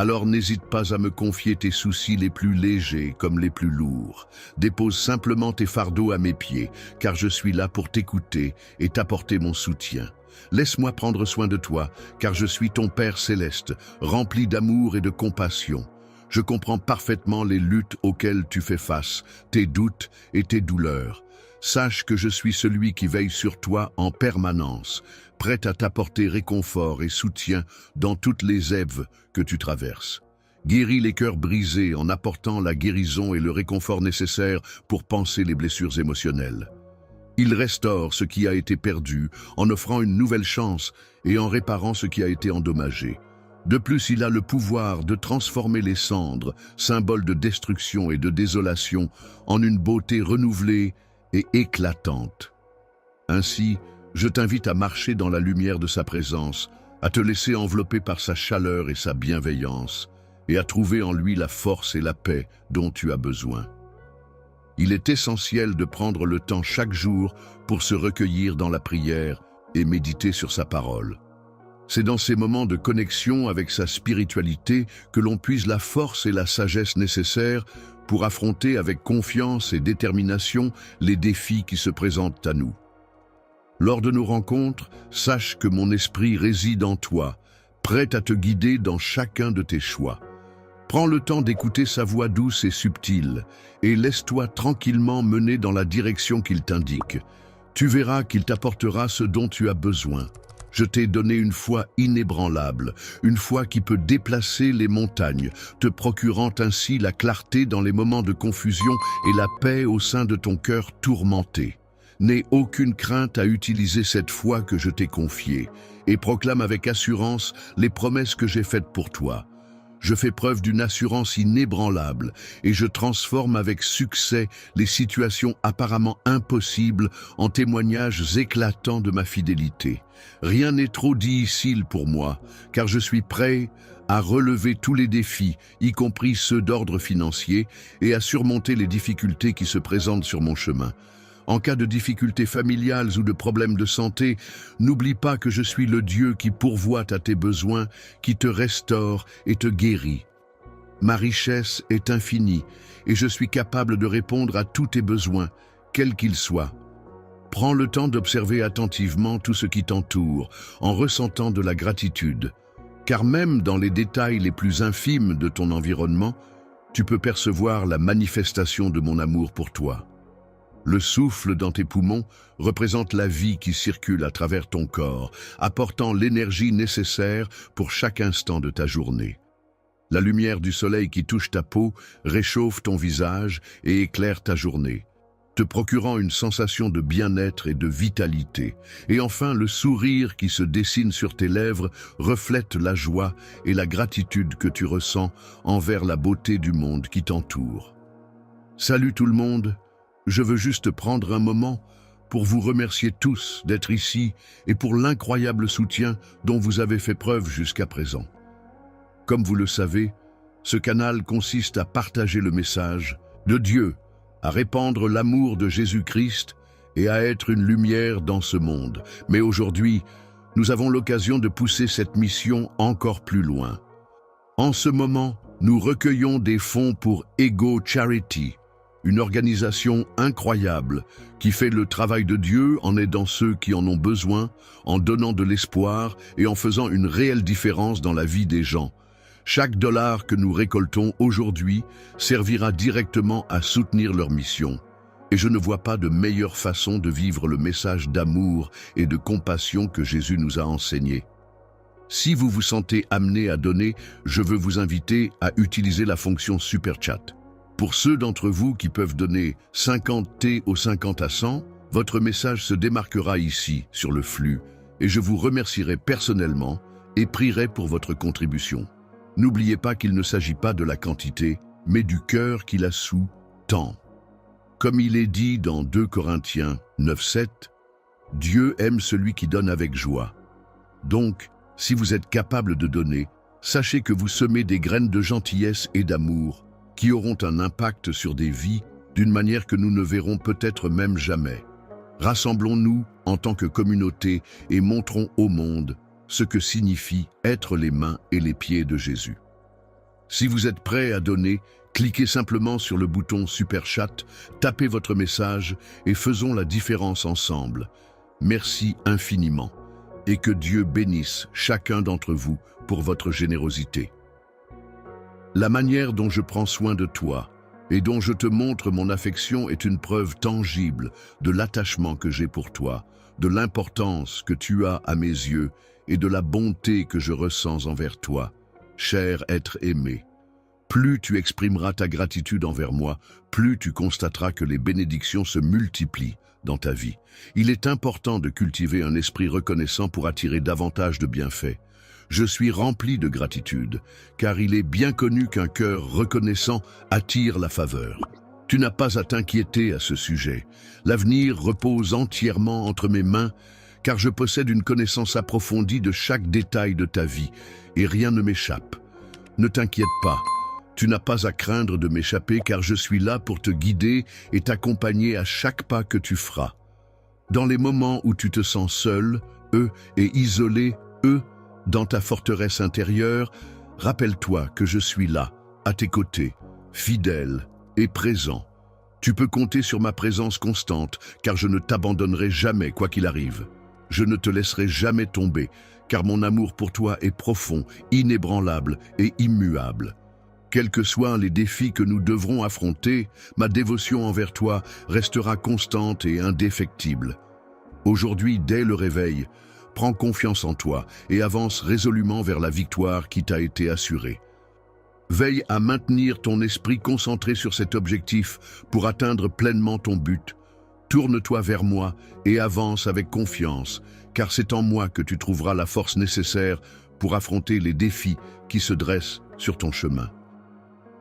Alors n'hésite pas à me confier tes soucis les plus légers comme les plus lourds. Dépose simplement tes fardeaux à mes pieds, car je suis là pour t'écouter et t'apporter mon soutien. Laisse-moi prendre soin de toi, car je suis ton Père céleste, rempli d'amour et de compassion. Je comprends parfaitement les luttes auxquelles tu fais face, tes doutes et tes douleurs. Sache que je suis celui qui veille sur toi en permanence, prêt à t'apporter réconfort et soutien dans toutes les épreuves que tu traverses. Guéris les cœurs brisés en apportant la guérison et le réconfort nécessaires pour panser les blessures émotionnelles. Il restaure ce qui a été perdu en offrant une nouvelle chance et en réparant ce qui a été endommagé. De plus, il a le pouvoir de transformer les cendres, symboles de destruction et de désolation, en une beauté renouvelée et éclatante. Ainsi, je t'invite à marcher dans la lumière de sa présence, à te laisser envelopper par sa chaleur et sa bienveillance, et à trouver en lui la force et la paix dont tu as besoin. Il est essentiel de prendre le temps chaque jour pour se recueillir dans la prière et méditer sur sa parole. C'est dans ces moments de connexion avec sa spiritualité que l'on puise la force et la sagesse nécessaires pour affronter avec confiance et détermination les défis qui se présentent à nous. Lors de nos rencontres, sache que mon esprit réside en toi, prêt à te guider dans chacun de tes choix. Prends le temps d'écouter sa voix douce et subtile, et laisse-toi tranquillement mener dans la direction qu'il t'indique. Tu verras qu'il t'apportera ce dont tu as besoin. Je t'ai donné une foi inébranlable, une foi qui peut déplacer les montagnes, te procurant ainsi la clarté dans les moments de confusion et la paix au sein de ton cœur tourmenté. N'aie aucune crainte à utiliser cette foi que je t'ai confiée, et proclame avec assurance les promesses que j'ai faites pour toi. Je fais preuve d'une assurance inébranlable et je transforme avec succès les situations apparemment impossibles en témoignages éclatants de ma fidélité. Rien n'est trop difficile pour moi, car je suis prêt à relever tous les défis, y compris ceux d'ordre financier, et à surmonter les difficultés qui se présentent sur mon chemin. En cas de difficultés familiales ou de problèmes de santé, n'oublie pas que je suis le Dieu qui pourvoit à tes besoins, qui te restaure et te guérit. Ma richesse est infinie et je suis capable de répondre à tous tes besoins, quels qu'ils soient. Prends le temps d'observer attentivement tout ce qui t'entoure, en ressentant de la gratitude. Car même dans les détails les plus infimes de ton environnement, tu peux percevoir la manifestation de mon amour pour toi. Le souffle dans tes poumons représente la vie qui circule à travers ton corps, apportant l'énergie nécessaire pour chaque instant de ta journée. La lumière du soleil qui touche ta peau réchauffe ton visage et éclaire ta journée, te procurant une sensation de bien-être et de vitalité. Et enfin, le sourire qui se dessine sur tes lèvres reflète la joie et la gratitude que tu ressens envers la beauté du monde qui t'entoure. Salut tout le monde! Je veux juste prendre un moment pour vous remercier tous d'être ici et pour l'incroyable soutien dont vous avez fait preuve jusqu'à présent. Comme vous le savez, ce canal consiste à partager le message de Dieu, à répandre l'amour de Jésus-Christ et à être une lumière dans ce monde. Mais aujourd'hui, nous avons l'occasion de pousser cette mission encore plus loin. En ce moment, nous recueillons des fonds pour Ego Charity, une organisation incroyable qui fait le travail de Dieu en aidant ceux qui en ont besoin, en donnant de l'espoir et en faisant une réelle différence dans la vie des gens. Chaque dollar que nous récoltons aujourd'hui servira directement à soutenir leur mission. Et je ne vois pas de meilleure façon de vivre le message d'amour et de compassion que Jésus nous a enseigné. Si vous vous sentez amené à donner, je veux vous inviter à utiliser la fonction Super Chat. Pour ceux d'entre vous qui peuvent donner 50 T au 50 à 100, votre message se démarquera ici, sur le flux, et je vous remercierai personnellement et prierai pour votre contribution. N'oubliez pas qu'il ne s'agit pas de la quantité, mais du cœur qui la sous-tend. Comme il est dit dans 2 Corinthiens 9:7, Dieu aime celui qui donne avec joie. Donc, si vous êtes capable de donner, sachez que vous semez des graines de gentillesse et d'amour qui auront un impact sur des vies d'une manière que nous ne verrons peut-être même jamais. Rassemblons-nous en tant que communauté et montrons au monde ce que signifie être les mains et les pieds de Jésus. Si vous êtes prêt à donner, cliquez simplement sur le bouton Super Chat, tapez votre message et faisons la différence ensemble. Merci infiniment et que Dieu bénisse chacun d'entre vous pour votre générosité. La manière dont je prends soin de toi et dont je te montre mon affection est une preuve tangible de l'attachement que j'ai pour toi, de l'importance que tu as à mes yeux et de la bonté que je ressens envers toi, cher être aimé. Plus tu exprimeras ta gratitude envers moi, plus tu constateras que les bénédictions se multiplient dans ta vie. Il est important de cultiver un esprit reconnaissant pour attirer davantage de bienfaits. Je suis rempli de gratitude, car il est bien connu qu'un cœur reconnaissant attire la faveur. Tu n'as pas à t'inquiéter à ce sujet. L'avenir repose entièrement entre mes mains, car je possède une connaissance approfondie de chaque détail de ta vie, et rien ne m'échappe. Ne t'inquiète pas. Tu n'as pas à craindre de m'échapper car je suis là pour te guider et t'accompagner à chaque pas que tu feras. Dans les moments où tu te sens seul, et isolé, dans ta forteresse intérieure, rappelle-toi que je suis là, à tes côtés, fidèle et présent. Tu peux compter sur ma présence constante car je ne t'abandonnerai jamais quoi qu'il arrive. Je ne te laisserai jamais tomber car mon amour pour toi est profond, inébranlable et immuable. Quels que soient les défis que nous devrons affronter, ma dévotion envers toi restera constante et indéfectible. Aujourd'hui, dès le réveil, prends confiance en toi et avance résolument vers la victoire qui t'a été assurée. Veille à maintenir ton esprit concentré sur cet objectif pour atteindre pleinement ton but. Tourne-toi vers moi et avance avec confiance, car c'est en moi que tu trouveras la force nécessaire pour affronter les défis qui se dressent sur ton chemin.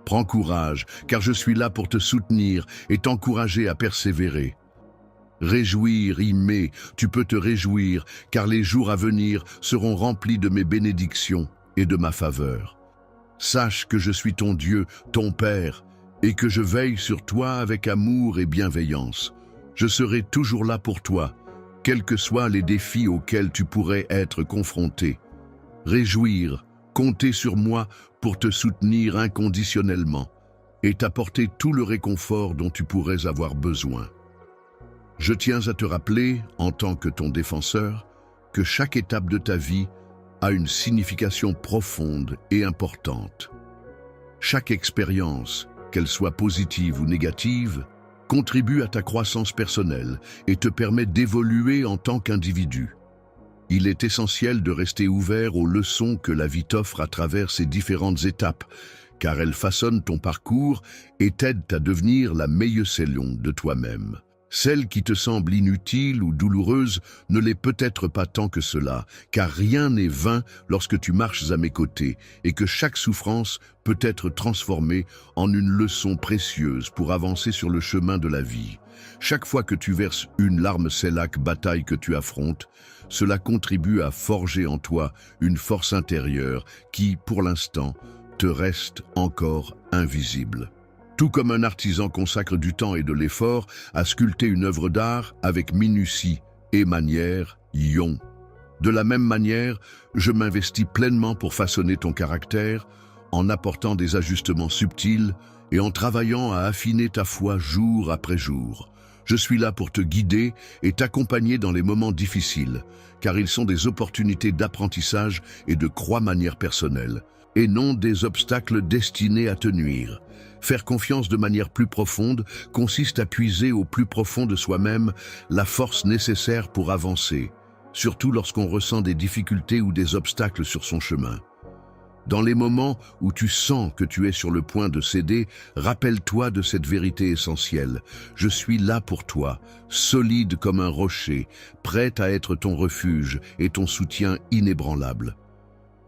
Prends courage, car je suis là pour te soutenir et t'encourager à persévérer. Réjouir, aimer, tu peux te réjouir, car les jours à venir seront remplis de mes bénédictions et de ma faveur. Sache que je suis ton Dieu, ton Père, et que je veille sur toi avec amour et bienveillance. Je serai toujours là pour toi, quels que soient les défis auxquels tu pourrais être confronté. Réjouir, compter sur moi pour te soutenir inconditionnellement et t'apporter tout le réconfort dont tu pourrais avoir besoin. Je tiens à te rappeler, en tant que ton défenseur, que chaque étape de ta vie a une signification profonde et importante. Chaque expérience, qu'elle soit positive ou négative, contribue à ta croissance personnelle et te permet d'évoluer en tant qu'individu. Il est essentiel de rester ouvert aux leçons que la vie t'offre à travers ces différentes étapes, car elles façonnent ton parcours et t'aident à devenir la meilleure version de toi-même. Celle qui te semble inutile ou douloureuse ne l'est peut-être pas tant que cela, car rien n'est vain lorsque tu marches à mes côtés et que chaque souffrance peut être transformée en une leçon précieuse pour avancer sur le chemin de la vie. Chaque fois que tu verses une larme, c'est la bataille que tu affrontes. Cela contribue à forger en toi une force intérieure qui, pour l'instant, te reste encore invisible. Tout comme un artisan consacre du temps et de l'effort à sculpter une œuvre d'art avec minutie et manière, De la même manière, je m'investis pleinement pour façonner ton caractère, en apportant des ajustements subtils et en travaillant à affiner ta foi jour après jour. Je suis là pour te guider et t'accompagner dans les moments difficiles, car ils sont des opportunités d'apprentissage et de croix-manière personnelle, et non des obstacles destinés à te nuire. Faire confiance de manière plus profonde consiste à puiser au plus profond de soi-même la force nécessaire pour avancer, surtout lorsqu'on ressent des difficultés ou des obstacles sur son chemin. Dans les moments où tu sens que tu es sur le point de céder, rappelle-toi de cette vérité essentielle. Je suis là pour toi, solide comme un rocher, prêt à être ton refuge et ton soutien inébranlable.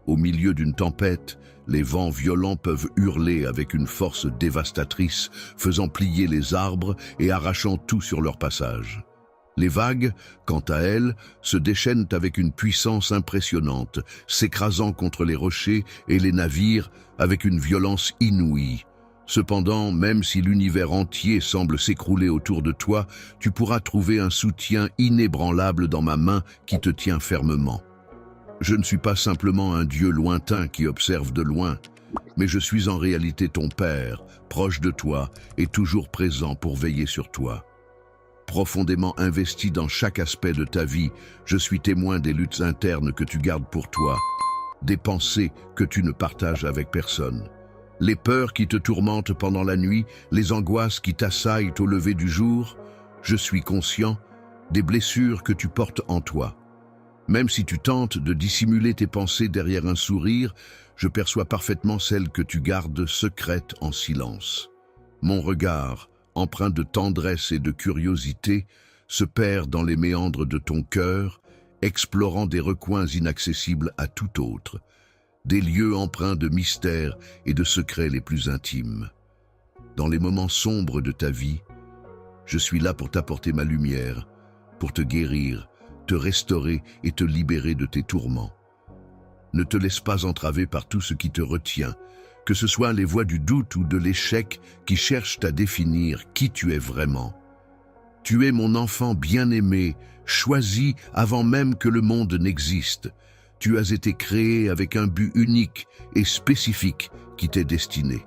Au milieu d'une tempête, les vents violents peuvent hurler avec une force dévastatrice, faisant plier les arbres et arrachant tout sur leur passage. Les vagues, quant à elles, se déchaînent avec une puissance impressionnante, s'écrasant contre les rochers et les navires avec une violence inouïe. Cependant, même si l'univers entier semble s'écrouler autour de toi, tu pourras trouver un soutien inébranlable dans ma main qui te tient fermement. Je ne suis pas simplement un Dieu lointain qui observe de loin, mais je suis en réalité ton Père, proche de toi et toujours présent pour veiller sur toi. Profondément investi dans chaque aspect de ta vie, je suis témoin des luttes internes que tu gardes pour toi, des pensées que tu ne partages avec personne, les peurs qui te tourmentent pendant la nuit, les angoisses qui t'assaillent au lever du jour. Je suis conscient des blessures que tu portes en toi. Même si tu tentes de dissimuler tes pensées derrière un sourire, je perçois parfaitement celles que tu gardes secrètes en silence. Mon regard, empreint de tendresse et de curiosité, se perd dans les méandres de ton cœur, explorant des recoins inaccessibles à tout autre, des lieux empreints de mystères et de secrets les plus intimes. Dans les moments sombres de ta vie, je suis là pour t'apporter ma lumière, pour te guérir, te restaurer et te libérer de tes tourments. Ne te laisse pas entraver par tout ce qui te retient, que ce soit les voix du doute ou de l'échec qui cherchent à définir qui tu es vraiment. Tu es mon enfant bien-aimé, choisi avant même que le monde n'existe. Tu as été créé avec un but unique et spécifique qui t'est destiné.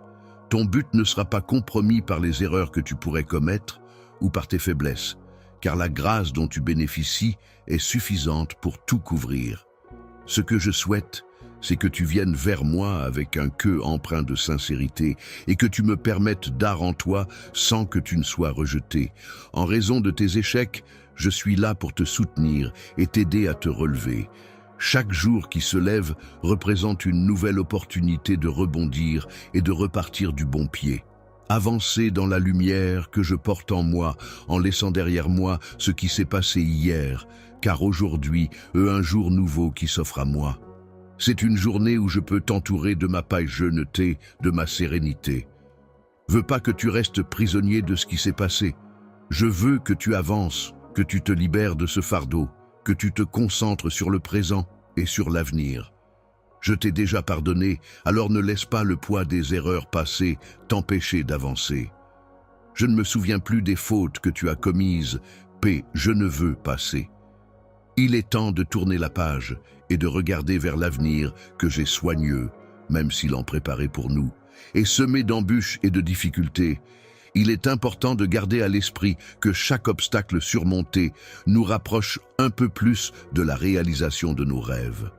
Ton but ne sera pas compromis par les erreurs que tu pourrais commettre ou par tes faiblesses, car la grâce dont tu bénéficies est suffisante pour tout couvrir. Ce que je souhaite, c'est que tu viennes vers moi avec un cœur empreint de sincérité et que tu me permettes d'art en toi sans que tu ne sois rejeté. En raison de tes échecs, je suis là pour te soutenir et t'aider à te relever. Chaque jour qui se lève représente une nouvelle opportunité de rebondir et de repartir du bon pied. Avancer dans la lumière que je porte en moi, en laissant derrière moi ce qui s'est passé hier, car aujourd'hui, un jour nouveau qui s'offre à moi. C'est une journée où je peux t'entourer de ma paille jeunetée, de ma sérénité. Veux pas que tu restes prisonnier de ce qui s'est passé. Je veux que tu avances, que tu te libères de ce fardeau, que tu te concentres sur le présent et sur l'avenir. Je t'ai déjà pardonné, alors ne laisse pas le poids des erreurs passées t'empêcher d'avancer. Je ne me souviens plus des fautes que tu as commises, paix, je ne veux passer. Il est temps de tourner la page et de regarder vers l'avenir que j'ai soigneux, même s'il en préparait pour nous, et semé d'embûches et de difficultés. Il est important de garder à l'esprit que chaque obstacle surmonté nous rapproche un peu plus de la réalisation de nos rêves.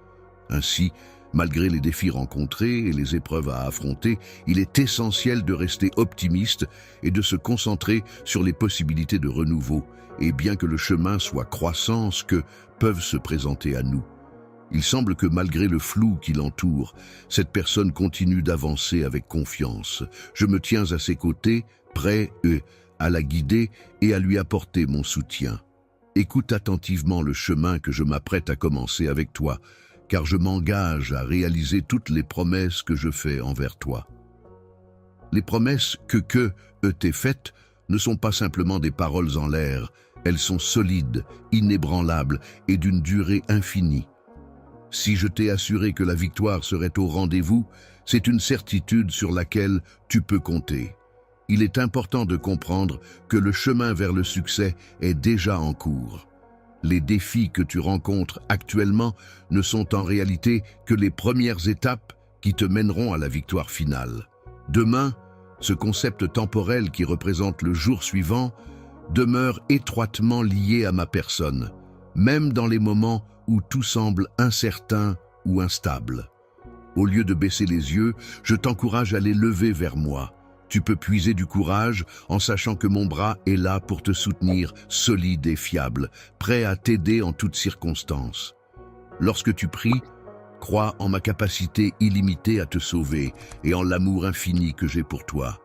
Ainsi, malgré les défis rencontrés et les épreuves à affronter, il est essentiel de rester optimiste et de se concentrer sur les possibilités de renouveau, et bien que le chemin soit croissance que peuvent se présenter à nous. Il semble que malgré le flou qui l'entoure, cette personne continue d'avancer avec confiance. Je me tiens à ses côtés, prêt à la guider et à lui apporter mon soutien. Écoute attentivement le chemin que je m'apprête à commencer avec toi, car je m'engage à réaliser toutes les promesses que je fais envers toi. Les promesses que t'ai faites ne sont pas simplement des paroles en l'air, elles sont solides, inébranlables et d'une durée infinie. Si je t'ai assuré que la victoire serait au rendez-vous, c'est une certitude sur laquelle tu peux compter. Il est important de comprendre que le chemin vers le succès est déjà en cours. Les défis que tu rencontres actuellement ne sont en réalité que les premières étapes qui te mèneront à la victoire finale. Demain, ce concept temporel qui représente le jour suivant demeure étroitement lié à ma personne, même dans les moments où tout semble incertain ou instable. Au lieu de baisser les yeux, je t'encourage à les lever vers moi. Tu peux puiser du courage en sachant que mon bras est là pour te soutenir, solide et fiable, prêt à t'aider en toutes circonstances. Lorsque tu pries, crois en ma capacité illimitée à te sauver et en l'amour infini que j'ai pour toi.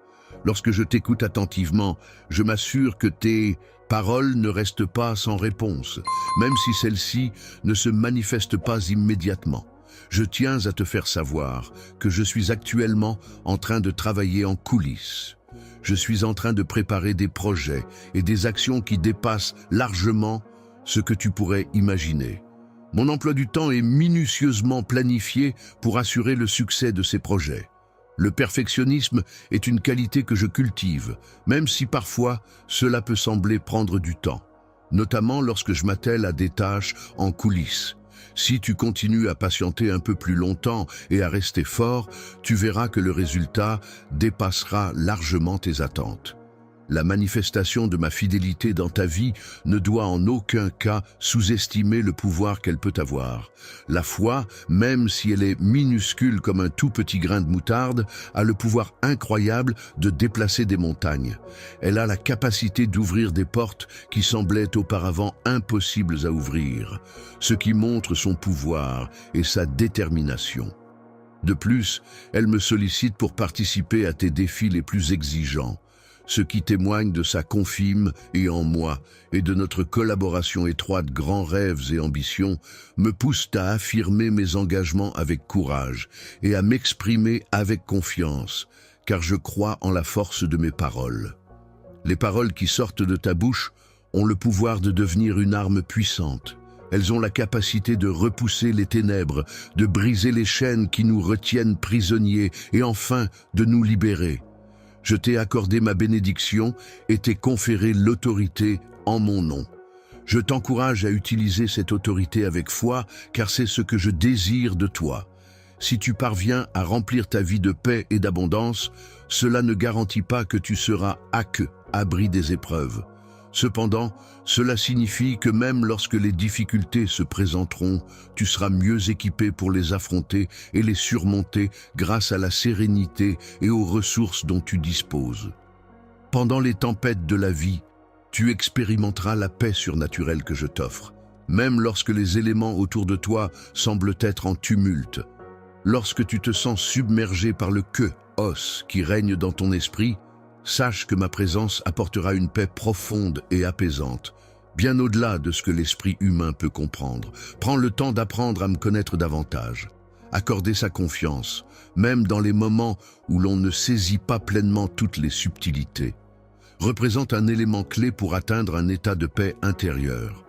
Lorsque je t'écoute attentivement, je m'assure que tes paroles ne restent pas sans réponse, même si celles-ci ne se manifestent pas immédiatement. je tiens à te faire savoir que je suis actuellement en train de travailler en coulisses. Je suis en train de préparer des projets et des actions qui dépassent largement ce que tu pourrais imaginer. Mon emploi du temps est minutieusement planifié pour assurer le succès de ces projets. Le perfectionnisme est une qualité que je cultive, même si parfois cela peut sembler prendre du temps, notamment lorsque je m'attelle à des tâches en coulisses. Si tu continues à patienter un peu plus longtemps et à rester fort, tu verras que le résultat dépassera largement tes attentes. La manifestation de ma fidélité dans ta vie ne doit en aucun cas sous-estimer le pouvoir qu'elle peut avoir. La foi, même si elle est minuscule comme un tout petit grain de moutarde, a le pouvoir incroyable de déplacer des montagnes. Elle a la capacité d'ouvrir des portes qui semblaient auparavant impossibles à ouvrir, ce qui montre son pouvoir et sa détermination. De plus, elle me sollicite pour participer à tes défis les plus exigeants, ce qui témoigne de sa confiance et en moi et de notre collaboration étroite. Grands rêves et ambitions me poussent à affirmer mes engagements avec courage et à m'exprimer avec confiance, car je crois en la force de mes paroles. Les paroles qui sortent de ta bouche ont le pouvoir de devenir une arme puissante. Elles ont la capacité de repousser les ténèbres, de briser les chaînes qui nous retiennent prisonniers et enfin de nous libérer. Je t'ai accordé ma bénédiction et t'ai conféré l'autorité en mon nom. Je t'encourage à utiliser cette autorité avec foi, car c'est ce que je désire de toi. Si tu parviens à remplir ta vie de paix et d'abondance, cela ne garantit pas que tu seras abri des épreuves. Cependant, cela signifie que même lorsque les difficultés se présenteront, tu seras mieux équipé pour les affronter et les surmonter grâce à la sérénité et aux ressources dont tu disposes. Pendant les tempêtes de la vie, tu expérimenteras la paix surnaturelle que je t'offre, même lorsque les éléments autour de toi semblent être en tumulte. Lorsque tu te sens submergé par le chaos qui règne dans ton esprit, sache que ma présence apportera une paix profonde et apaisante, bien au-delà de ce que l'esprit humain peut comprendre. Prends le temps d'apprendre à me connaître davantage. Accorder sa confiance, même dans les moments où l'on ne saisit pas pleinement toutes les subtilités, représente un élément clé pour atteindre un état de paix intérieure.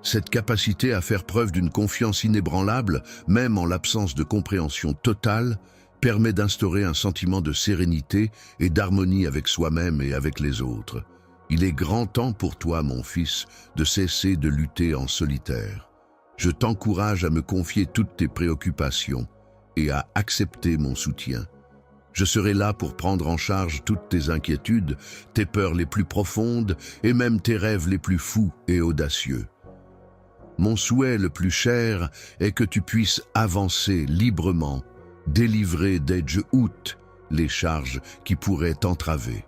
Cette capacité à faire preuve d'une confiance inébranlable, même en l'absence de compréhension totale, permet d'instaurer un sentiment de sérénité et d'harmonie avec soi-même et avec les autres. Il est grand temps pour toi, mon fils, de cesser de lutter en solitaire. Je t'encourage à me confier toutes tes préoccupations et à accepter mon soutien. Je serai là pour prendre en charge toutes tes inquiétudes, tes peurs les plus profondes et même tes rêves les plus fous et audacieux. Mon souhait le plus cher est que tu puisses avancer librement, délivrer d'Edge-Out les charges qui pourraient t'entraver.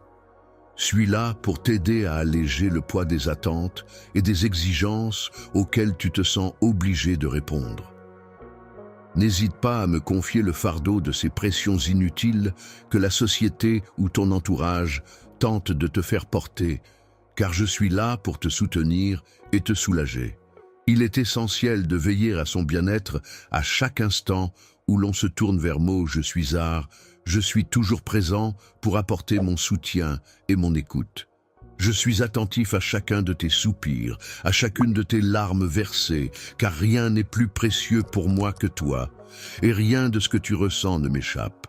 Suis là pour t'aider à alléger le poids des attentes et des exigences auxquelles tu te sens obligé de répondre. N'hésite pas à me confier le fardeau de ces pressions inutiles que la société ou ton entourage tente de te faire porter, car je suis là pour te soutenir et te soulager. Il est essentiel de veiller à son bien-être à chaque instant où l'on se tourne vers moi. Je suis toujours présent pour apporter mon soutien et mon écoute. Je suis attentif à chacun de tes soupirs, à chacune de tes larmes versées, car rien n'est plus précieux pour moi que toi, et rien de ce que tu ressens ne m'échappe.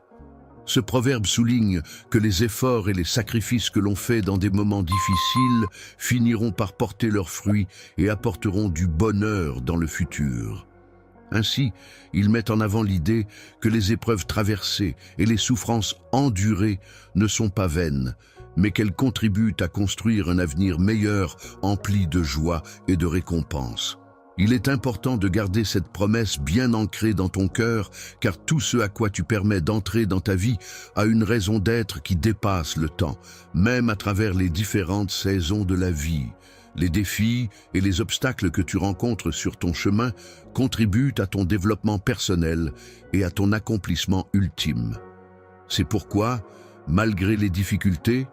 Ce proverbe souligne que les efforts et les sacrifices que l'on fait dans des moments difficiles finiront par porter leurs fruits et apporteront du bonheur dans le futur. Ainsi, il met en avant l'idée que les épreuves traversées et les souffrances endurées ne sont pas vaines, mais qu'elles contribuent à construire un avenir meilleur, empli de joie et de récompenses. Il est important de garder cette promesse bien ancrée dans ton cœur, car tout ce à quoi tu permets d'entrer dans ta vie a une raison d'être qui dépasse le temps, même à travers les différentes saisons de la vie. Les défis et les obstacles que tu rencontres sur ton chemin contribuent à ton développement personnel et à ton accomplissement ultime. C'est pourquoi, malgré les difficultés,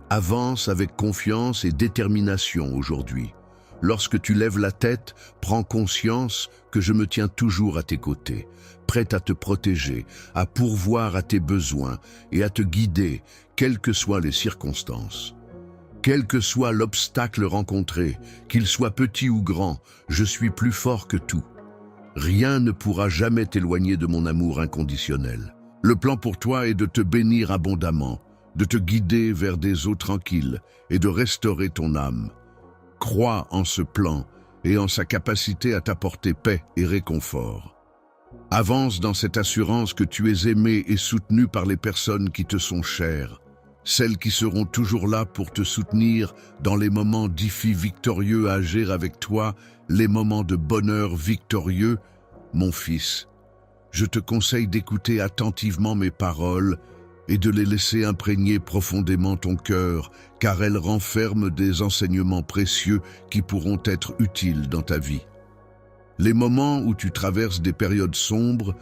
avance avec confiance et détermination aujourd'hui. Lorsque tu lèves la tête, prends conscience que je me tiens toujours à tes côtés, prêt à te protéger, à pourvoir à tes besoins et à te guider, quelles que soient les circonstances. Quel que soit l'obstacle rencontré, qu'il soit petit ou grand, je suis plus fort que tout. Rien ne pourra jamais t'éloigner de mon amour inconditionnel. Le plan pour toi est de te bénir abondamment, de te guider vers des eaux tranquilles et de restaurer ton âme. Crois en ce plan et en sa capacité à t'apporter paix et réconfort. Avance dans cette assurance que tu es aimé et soutenu par les personnes qui te sont chères, celles qui seront toujours là pour te soutenir dans les moments difficiles victorieux à agir avec toi, les moments de bonheur victorieux. Mon fils, je te conseille d'écouter attentivement mes paroles et de les laisser imprégner profondément ton cœur, car elles renferment des enseignements précieux qui pourront être utiles dans ta vie. Les moments où tu traverses des périodes sombres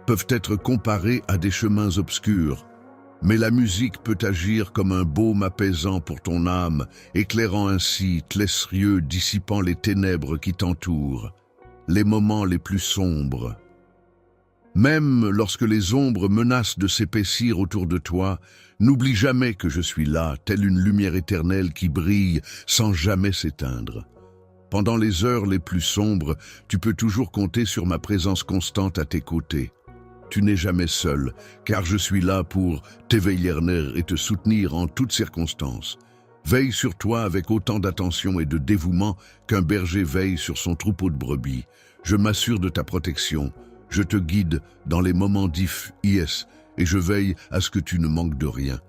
peuvent être comparés à des chemins obscurs, mais la musique peut agir comme un baume apaisant pour ton âme, éclairant ainsi tes yeux, dissipant les ténèbres qui t'entourent, les moments les plus sombres. Même lorsque les ombres menacent de s'épaissir autour de toi, n'oublie jamais que je suis là, telle une lumière éternelle qui brille sans jamais s'éteindre. Pendant les heures les plus sombres, tu peux toujours compter sur ma présence constante à tes côtés. Tu n'es jamais seul, car je suis là pour t'éveiller et te soutenir en toutes circonstances. Veille sur toi avec autant d'attention et de dévouement qu'un berger veille sur son troupeau de brebis. Je m'assure de ta protection. Je te guide dans les moments difficiles et je veille à ce que tu ne manques de rien.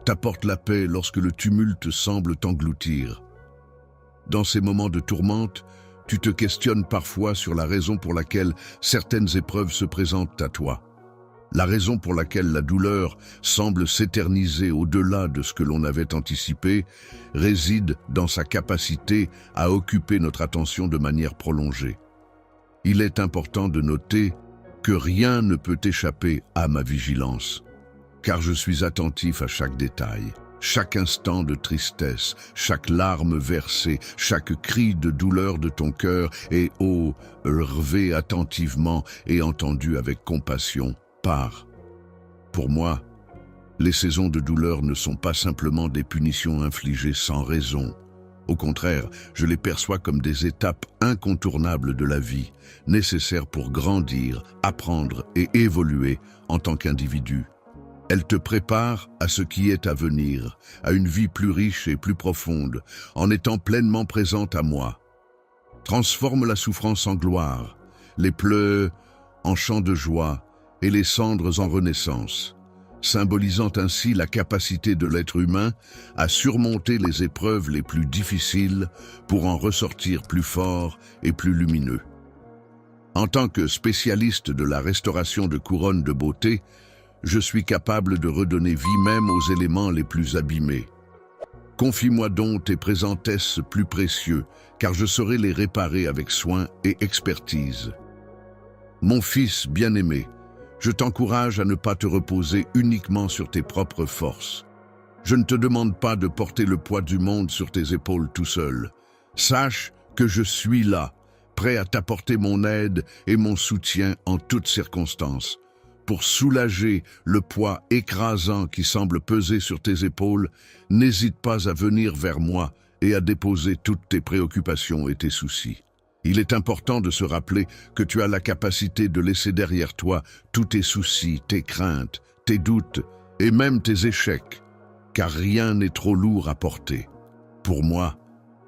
T'apporte la paix lorsque le tumulte semble t'engloutir. Dans ces moments de tourmente, tu te questionnes parfois sur la raison pour laquelle certaines épreuves se présentent à toi. La raison pour laquelle la douleur semble s'éterniser au-delà de ce que l'on avait anticipé réside dans sa capacité à occuper notre attention de manière prolongée. Il est important de noter que rien ne peut échapper à ma vigilance, car je suis attentif à chaque détail, chaque instant de tristesse, chaque larme versée, chaque cri de douleur de ton cœur est relevé attentivement et entendu avec compassion. Pour moi, les saisons de douleur ne sont pas simplement des punitions infligées sans raison. Au contraire, je les perçois comme des étapes incontournables de la vie, nécessaires pour grandir, apprendre et évoluer en tant qu'individu. Elles te préparent à ce qui est à venir, à une vie plus riche et plus profonde, en étant pleinement présente à moi. Transforme la souffrance en gloire, les pleurs en chants de joie, et les cendres en renaissance, symbolisant ainsi la capacité de l'être humain à surmonter les épreuves les plus difficiles pour en ressortir plus fort et plus lumineux. En tant que spécialiste de la restauration de couronnes de beauté, je suis capable de redonner vie même aux éléments les plus abîmés. Confie-moi donc tes présentesses plus précieux, car je saurai les réparer avec soin et expertise. Mon fils bien-aimé, je t'encourage à ne pas te reposer uniquement sur tes propres forces. Je ne te demande pas de porter le poids du monde sur tes épaules tout seul. Sache que je suis là, prêt à t'apporter mon aide et mon soutien en toutes circonstances. Pour soulager le poids écrasant qui semble peser sur tes épaules, n'hésite pas à venir vers moi et à déposer toutes tes préoccupations et tes soucis. Il est important de se rappeler que tu as la capacité de laisser derrière toi tous tes soucis, tes craintes, tes doutes et même tes échecs, car rien n'est trop lourd à porter. Pour moi,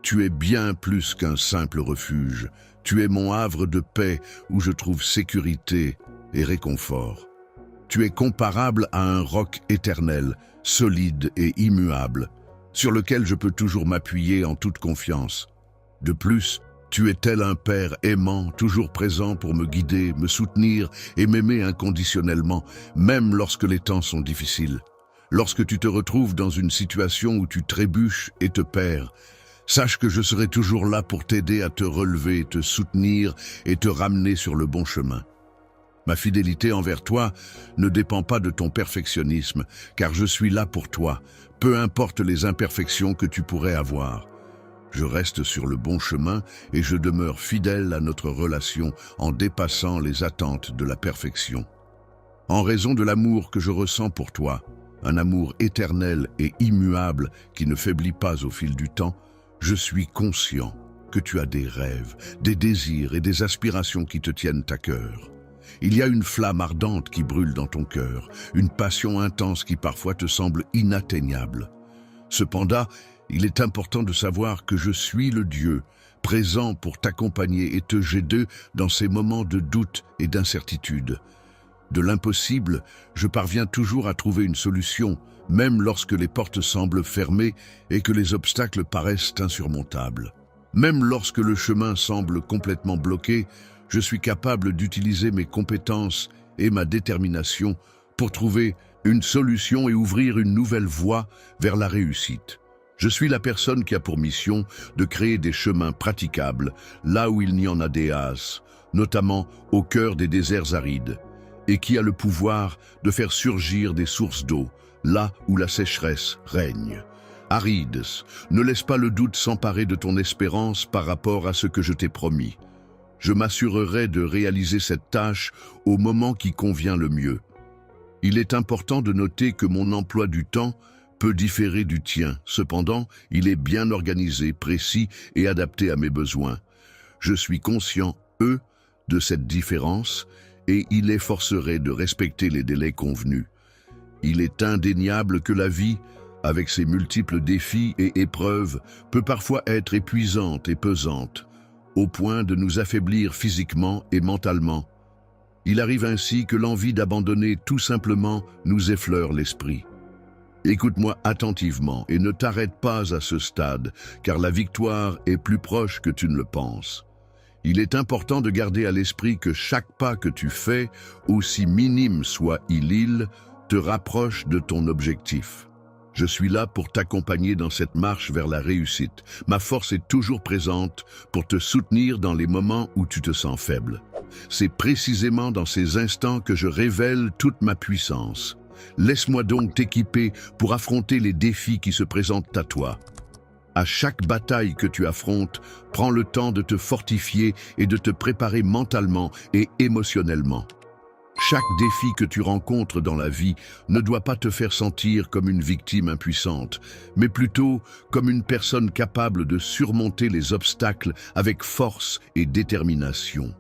tu es bien plus qu'un simple refuge. Tu es mon havre de paix où je trouve sécurité et réconfort. Tu es comparable à un roc éternel, solide et immuable, sur lequel je peux toujours m'appuyer en toute confiance. De plus, tu es tel un père aimant, toujours présent pour me guider, me soutenir et m'aimer inconditionnellement, même lorsque les temps sont difficiles. Lorsque tu te retrouves dans une situation où tu trébuches et te perds, sache que je serai toujours là pour t'aider à te relever, te soutenir et te ramener sur le bon chemin. Ma fidélité envers toi ne dépend pas de ton perfectionnisme, car je suis là pour toi, peu importe les imperfections que tu pourrais avoir. Je reste sur le bon chemin et je demeure fidèle à notre relation en dépassant les attentes de la perfection. En raison de l'amour que je ressens pour toi, un amour éternel et immuable qui ne faiblit pas au fil du temps, je suis conscient que tu as des rêves, des désirs et des aspirations qui te tiennent à cœur. Il y a une flamme ardente qui brûle dans ton cœur, une passion intense qui parfois te semble inatteignable. Cependant, il est important de savoir que je suis le Dieu, présent pour t'accompagner et te guider dans ces moments de doute et d'incertitude. De l'impossible, je parviens toujours à trouver une solution, même lorsque les portes semblent fermées et que les obstacles paraissent insurmontables. Même lorsque le chemin semble complètement bloqué, je suis capable d'utiliser mes compétences et ma détermination pour trouver une solution et ouvrir une nouvelle voie vers la réussite. Je suis la personne qui a pour mission de créer des chemins praticables là où il n'y en a des as, notamment au cœur des déserts arides, et qui a le pouvoir de faire surgir des sources d'eau là où la sécheresse règne. Arides, ne laisse pas le doute s'emparer de ton espérance par rapport à ce que je t'ai promis. Je m'assurerai de réaliser cette tâche au moment qui convient le mieux. Il est important de noter que mon emploi du temps peut différer du tien. Cependant, il est bien organisé, précis et adapté à mes besoins. Je suis conscient, de cette différence et il est forcerait de respecter les délais convenus. Il est indéniable que la vie, avec ses multiples défis et épreuves, peut parfois être épuisante et pesante, au point de nous affaiblir physiquement et mentalement. Il arrive ainsi que l'envie d'abandonner tout simplement nous effleure l'esprit. Écoute-moi attentivement et ne t'arrête pas à ce stade, car la victoire est plus proche que tu ne le penses. Il est important de garder à l'esprit que chaque pas que tu fais, aussi minime soit-il, te rapproche de ton objectif. Je suis là pour t'accompagner dans cette marche vers la réussite. Ma force est toujours présente pour te soutenir dans les moments où tu te sens faible. C'est précisément dans ces instants que je révèle toute ma puissance. Laisse-moi donc t'équiper pour affronter les défis qui se présentent à toi. À chaque bataille que tu affrontes, prends le temps de te fortifier et de te préparer mentalement et émotionnellement. Chaque défi que tu rencontres dans la vie ne doit pas te faire sentir comme une victime impuissante, mais plutôt comme une personne capable de surmonter les obstacles avec force et détermination.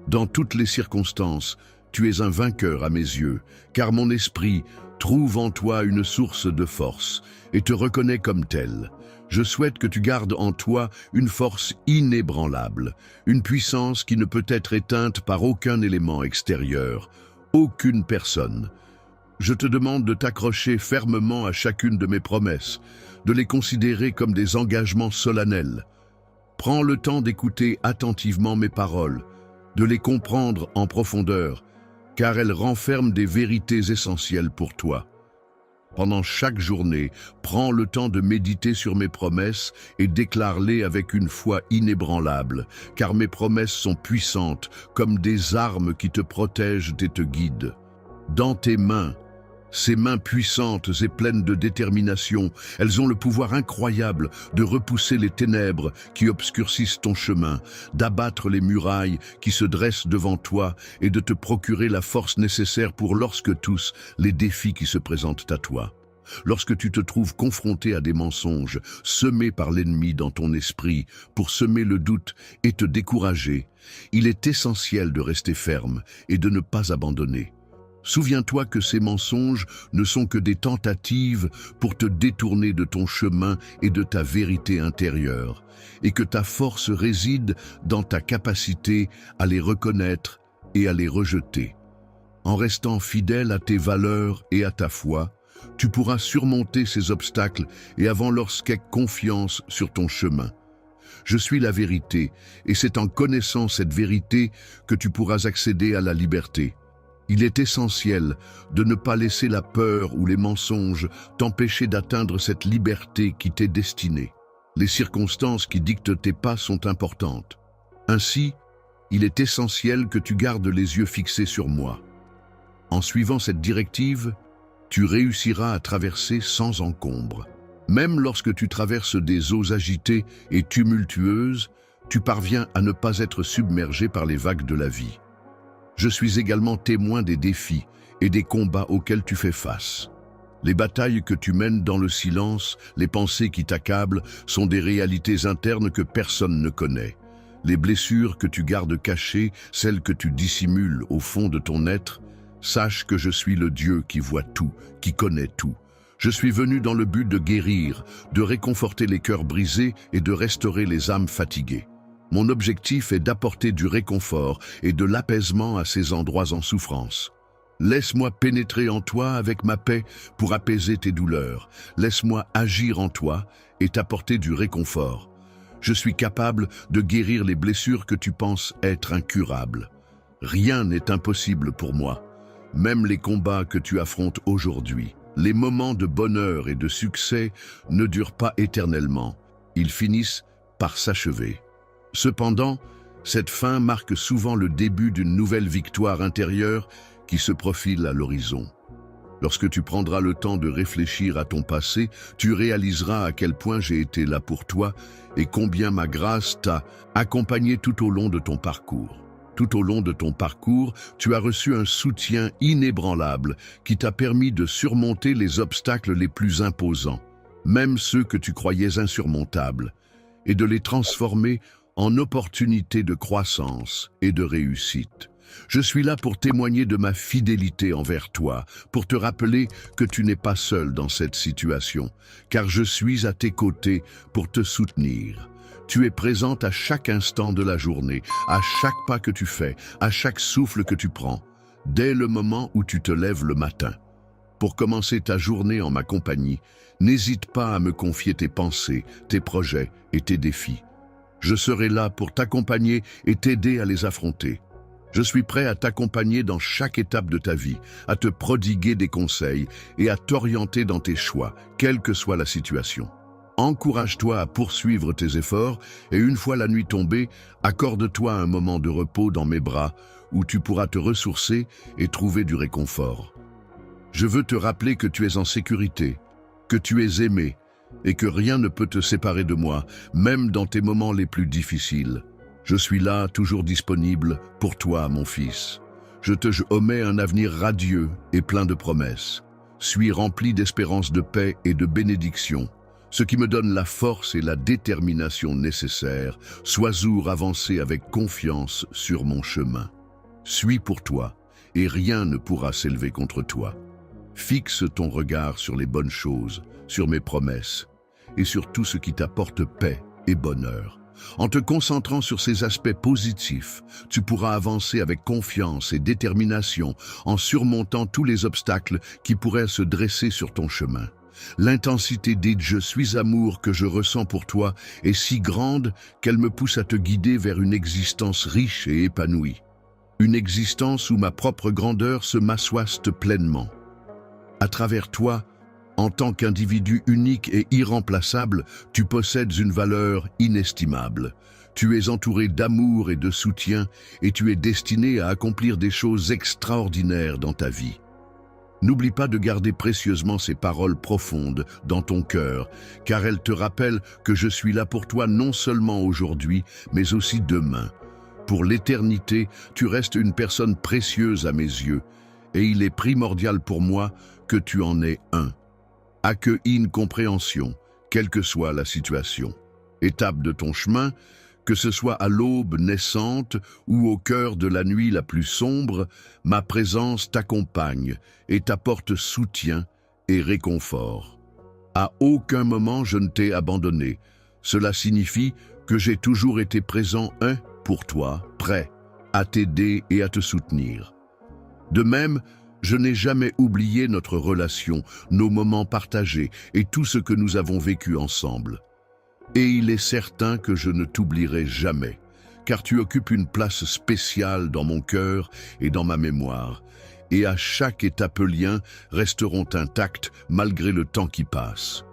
Dans toutes les circonstances, tu es un vainqueur à mes yeux, car mon esprit trouve en toi une source de force et te reconnaît comme tel. Je souhaite que tu gardes en toi une force inébranlable, une puissance qui ne peut être éteinte par aucun élément extérieur, aucune personne. Je te demande de t'accrocher fermement à chacune de mes promesses, de les considérer comme des engagements solennels. Prends le temps d'écouter attentivement mes paroles, de les comprendre en profondeur, car elles renferment des vérités essentielles pour toi. Pendant chaque journée, prends le temps de méditer sur mes promesses et déclare-les avec une foi inébranlable, car mes promesses sont puissantes comme des armes qui te protègent et te guident. Dans tes mains, ces mains puissantes et pleines de détermination, elles ont le pouvoir incroyable de repousser les ténèbres qui obscurcissent ton chemin, d'abattre les murailles qui se dressent devant toi et de te procurer la force nécessaire pour lorsque tous les défis qui se présentent à toi. Lorsque tu te trouves confronté à des mensonges semés par l'ennemi dans ton esprit pour semer le doute et te décourager, il est essentiel de rester ferme et de ne pas abandonner. Souviens-toi que ces mensonges ne sont que des tentatives pour te détourner de ton chemin et de ta vérité intérieure, et que ta force réside dans ta capacité à les reconnaître et à les rejeter. En restant fidèle à tes valeurs et à ta foi, tu pourras surmonter ces obstacles et avoir lorsqu'aie confiance sur ton chemin. Je suis la vérité, et c'est en connaissant cette vérité que tu pourras accéder à la liberté. Il est essentiel de ne pas laisser la peur ou les mensonges t'empêcher d'atteindre cette liberté qui t'est destinée. Les circonstances qui dictent tes pas sont importantes. Ainsi, il est essentiel que tu gardes les yeux fixés sur moi. En suivant cette directive, tu réussiras à traverser sans encombre. Même lorsque tu traverses des eaux agitées et tumultueuses, tu parviens à ne pas être submergé par les vagues de la vie. Je suis également témoin des défis et des combats auxquels tu fais face. Les batailles que tu mènes dans le silence, les pensées qui t'accablent, sont des réalités internes que personne ne connaît. Les blessures que tu gardes cachées, celles que tu dissimules au fond de ton être, sache que je suis le Dieu qui voit tout, qui connaît tout. Je suis venu dans le but de guérir, de réconforter les cœurs brisés et de restaurer les âmes fatiguées. Mon objectif est d'apporter du réconfort et de l'apaisement à ces endroits en souffrance. Laisse-moi pénétrer en toi avec ma paix pour apaiser tes douleurs. Laisse-moi agir en toi et t'apporter du réconfort. Je suis capable de guérir les blessures que tu penses être incurables. Rien n'est impossible pour moi, même les combats que tu affrontes aujourd'hui. Les moments de bonheur et de succès ne durent pas éternellement. Ils finissent par s'achever. Cependant, cette fin marque souvent le début d'une nouvelle victoire intérieure qui se profile à l'horizon. Lorsque tu prendras le temps de réfléchir à ton passé, tu réaliseras à quel point j'ai été là pour toi et combien ma grâce t'a accompagné tout au long de ton parcours. Tout au long de ton parcours, tu as reçu un soutien inébranlable qui t'a permis de surmonter les obstacles les plus imposants, même ceux que tu croyais insurmontables, et de les transformer en opportunités de croissance et de réussite. Je suis là pour témoigner de ma fidélité envers toi, pour te rappeler que tu n'es pas seul dans cette situation, car je suis à tes côtés pour te soutenir. Tu es présente à chaque instant de la journée, à chaque pas que tu fais, à chaque souffle que tu prends, dès le moment où tu te lèves le matin. Pour commencer ta journée en ma compagnie, n'hésite pas à me confier tes pensées, tes projets et tes défis. Je serai là pour t'accompagner et t'aider à les affronter. Je suis prêt à t'accompagner dans chaque étape de ta vie, à te prodiguer des conseils et à t'orienter dans tes choix, quelle que soit la situation. Encourage-toi à poursuivre tes efforts et une fois la nuit tombée, accorde-toi un moment de repos dans mes bras où tu pourras te ressourcer et trouver du réconfort. Je veux te rappeler que tu es en sécurité, que tu es aimé et que rien ne peut te séparer de moi, même dans tes moments les plus difficiles. Je suis là, toujours disponible pour toi, mon fils. Je te omets un avenir radieux et plein de promesses. Suis rempli d'espérance, de paix et de bénédictions, ce qui me donne la force et la détermination nécessaires. Sois avancer avec confiance sur mon chemin. Suis pour toi, et rien ne pourra s'élever contre toi. Fixe ton regard sur les bonnes choses, sur mes promesses, et sur tout ce qui t'apporte paix et bonheur. En te concentrant sur ces aspects positifs, tu pourras avancer avec confiance et détermination en surmontant tous les obstacles qui pourraient se dresser sur ton chemin. L'intensité des « je suis amour » que je ressens pour toi est si grande qu'elle me pousse à te guider vers une existence riche et épanouie. Une existence où ma propre grandeur se m'assoiste pleinement. À travers toi, en tant qu'individu unique et irremplaçable, tu possèdes une valeur inestimable. Tu es entouré d'amour et de soutien et tu es destiné à accomplir des choses extraordinaires dans ta vie. N'oublie pas de garder précieusement ces paroles profondes dans ton cœur, car elles te rappellent que je suis là pour toi non seulement aujourd'hui, mais aussi demain. Pour l'éternité, tu restes une personne précieuse à mes yeux, et il est primordial pour moi que tu en aies un. Accueille une compréhension, quelle que soit la situation. Étape de ton chemin, que ce soit à l'aube naissante ou au cœur de la nuit la plus sombre, ma présence t'accompagne et t'apporte soutien et réconfort. À aucun moment je ne t'ai abandonné. Cela signifie que j'ai toujours été présent pour toi, prêt à t'aider et à te soutenir. De même, je n'ai jamais oublié notre relation, nos moments partagés et tout ce que nous avons vécu ensemble. Et il est certain que je ne t'oublierai jamais, car tu occupes une place spéciale dans mon cœur et dans ma mémoire, et à chaque étape liens resteront intacts malgré le temps qui passe.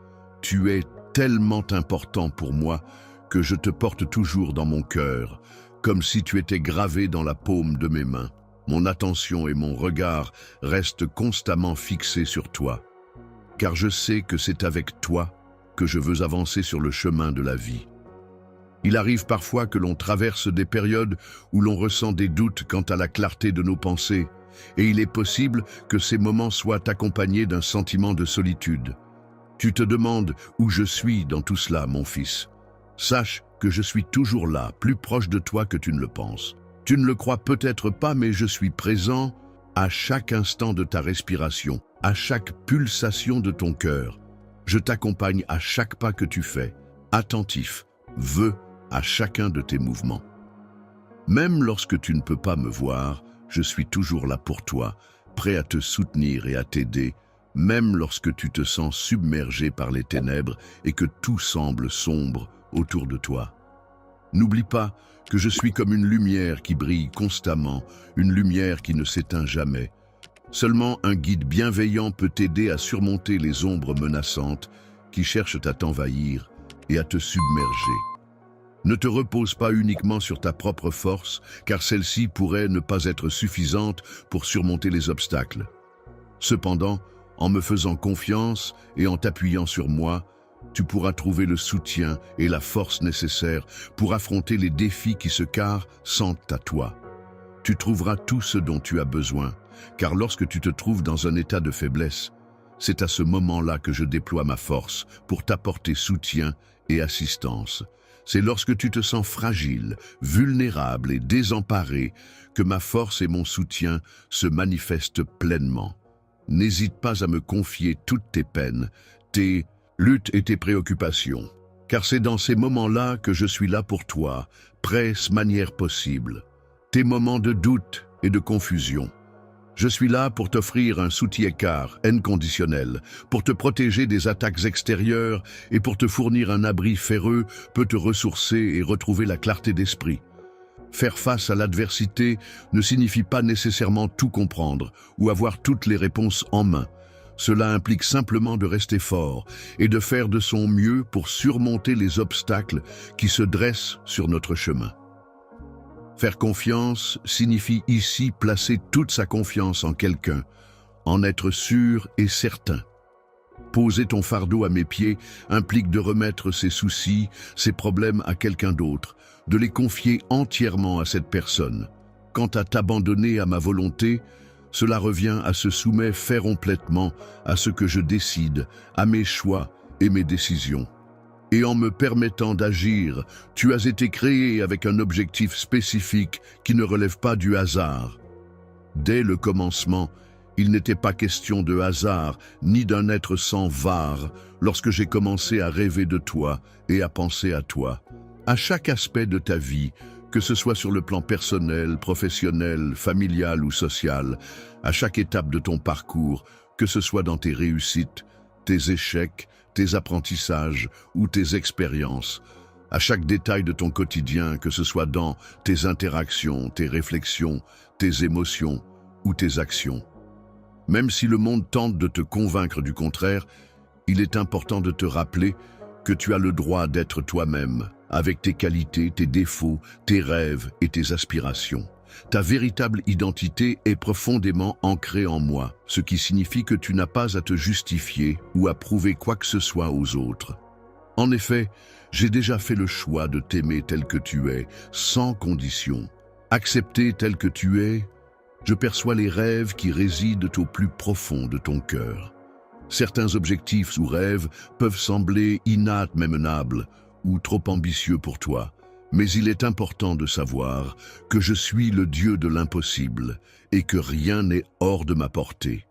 Tu es tellement important pour moi que je te porte toujours dans mon cœur, comme si tu étais gravé dans la paume de mes mains. Mon attention et mon regard restent constamment fixés sur toi, car je sais que c'est avec toi que je veux avancer sur le chemin de la vie. Il arrive parfois que l'on traverse des périodes où l'on ressent des doutes quant à la clarté de nos pensées, et il est possible que ces moments soient accompagnés d'un sentiment de solitude. Tu te demandes où je suis dans tout cela, mon fils. Sache que je suis toujours là, plus proche de toi que tu ne le penses. Tu ne le crois peut-être pas, mais je suis présent à chaque instant de ta respiration, à chaque pulsation de ton cœur. Je t'accompagne à chaque pas que tu fais, attentif, à chacun de tes mouvements. Même lorsque tu ne peux pas me voir, je suis toujours là pour toi, prêt à te soutenir et à t'aider, même lorsque tu te sens submergé par les ténèbres et que tout semble sombre autour de toi. N'oublie pas que je suis comme une lumière qui brille constamment, une lumière qui ne s'éteint jamais. Seulement un guide bienveillant peut t'aider à surmonter les ombres menaçantes qui cherchent à t'envahir et à te submerger. Ne te repose pas uniquement sur ta propre force, car celle-ci pourrait ne pas être suffisante pour surmonter les obstacles. Cependant, en me faisant confiance et en t'appuyant sur moi, tu pourras trouver le soutien et la force nécessaires pour affronter les défis qui se carrent sans à toi. Tu trouveras tout ce dont tu as besoin, car lorsque tu te trouves dans un état de faiblesse, c'est à ce moment-là que je déploie ma force pour t'apporter soutien et assistance. C'est lorsque tu te sens fragile, vulnérable et désemparé que ma force et mon soutien se manifestent pleinement. N'hésite pas à me confier toutes tes peines, tes luttes et tes préoccupations, car c'est dans ces moments-là que je suis là pour toi, presse manière possible. Tes moments de doute et de confusion. Je suis là pour t'offrir un soutien-car inconditionnel, pour te protéger des attaques extérieures et pour te fournir un abri ferreux peut te ressourcer et retrouver la clarté d'esprit. Faire face à l'adversité ne signifie pas nécessairement tout comprendre ou avoir toutes les réponses en main. Cela implique simplement de rester fort et de faire de son mieux pour surmonter les obstacles qui se dressent sur notre chemin. Faire confiance signifie ici placer toute sa confiance en quelqu'un, en être sûr et certain. Poser ton fardeau à mes pieds implique de remettre ses soucis, ses problèmes à quelqu'un d'autre, de les confier entièrement à cette personne. Quant à t'abandonner à ma volonté, cela revient à se soumettre complètement à ce que je décide, à mes choix et mes décisions. Et en me permettant d'agir, tu as été créé avec un objectif spécifique qui ne relève pas du hasard. Dès le commencement, il n'était pas question de hasard, ni d'un être sans var, lorsque j'ai commencé à rêver de toi et à penser à toi. À chaque aspect de ta vie, que ce soit sur le plan personnel, professionnel, familial ou social, à chaque étape de ton parcours, que ce soit dans tes réussites, tes échecs, tes apprentissages ou tes expériences, à chaque détail de ton quotidien, que ce soit dans tes interactions, tes réflexions, tes émotions ou tes actions. Même si le monde tente de te convaincre du contraire, il est important de te rappeler que tu as le droit d'être toi-même, avec tes qualités, tes défauts, tes rêves et tes aspirations. Ta véritable identité est profondément ancrée en moi, ce qui signifie que tu n'as pas à te justifier ou à prouver quoi que ce soit aux autres. En effet, j'ai déjà fait le choix de t'aimer tel que tu es, sans condition. Accepté tel que tu es, je perçois les rêves qui résident au plus profond de ton cœur. Certains objectifs ou rêves peuvent sembler inatteignables ou trop ambitieux pour toi. Mais il est important de savoir que je suis le Dieu de l'impossible et que rien n'est hors de ma portée.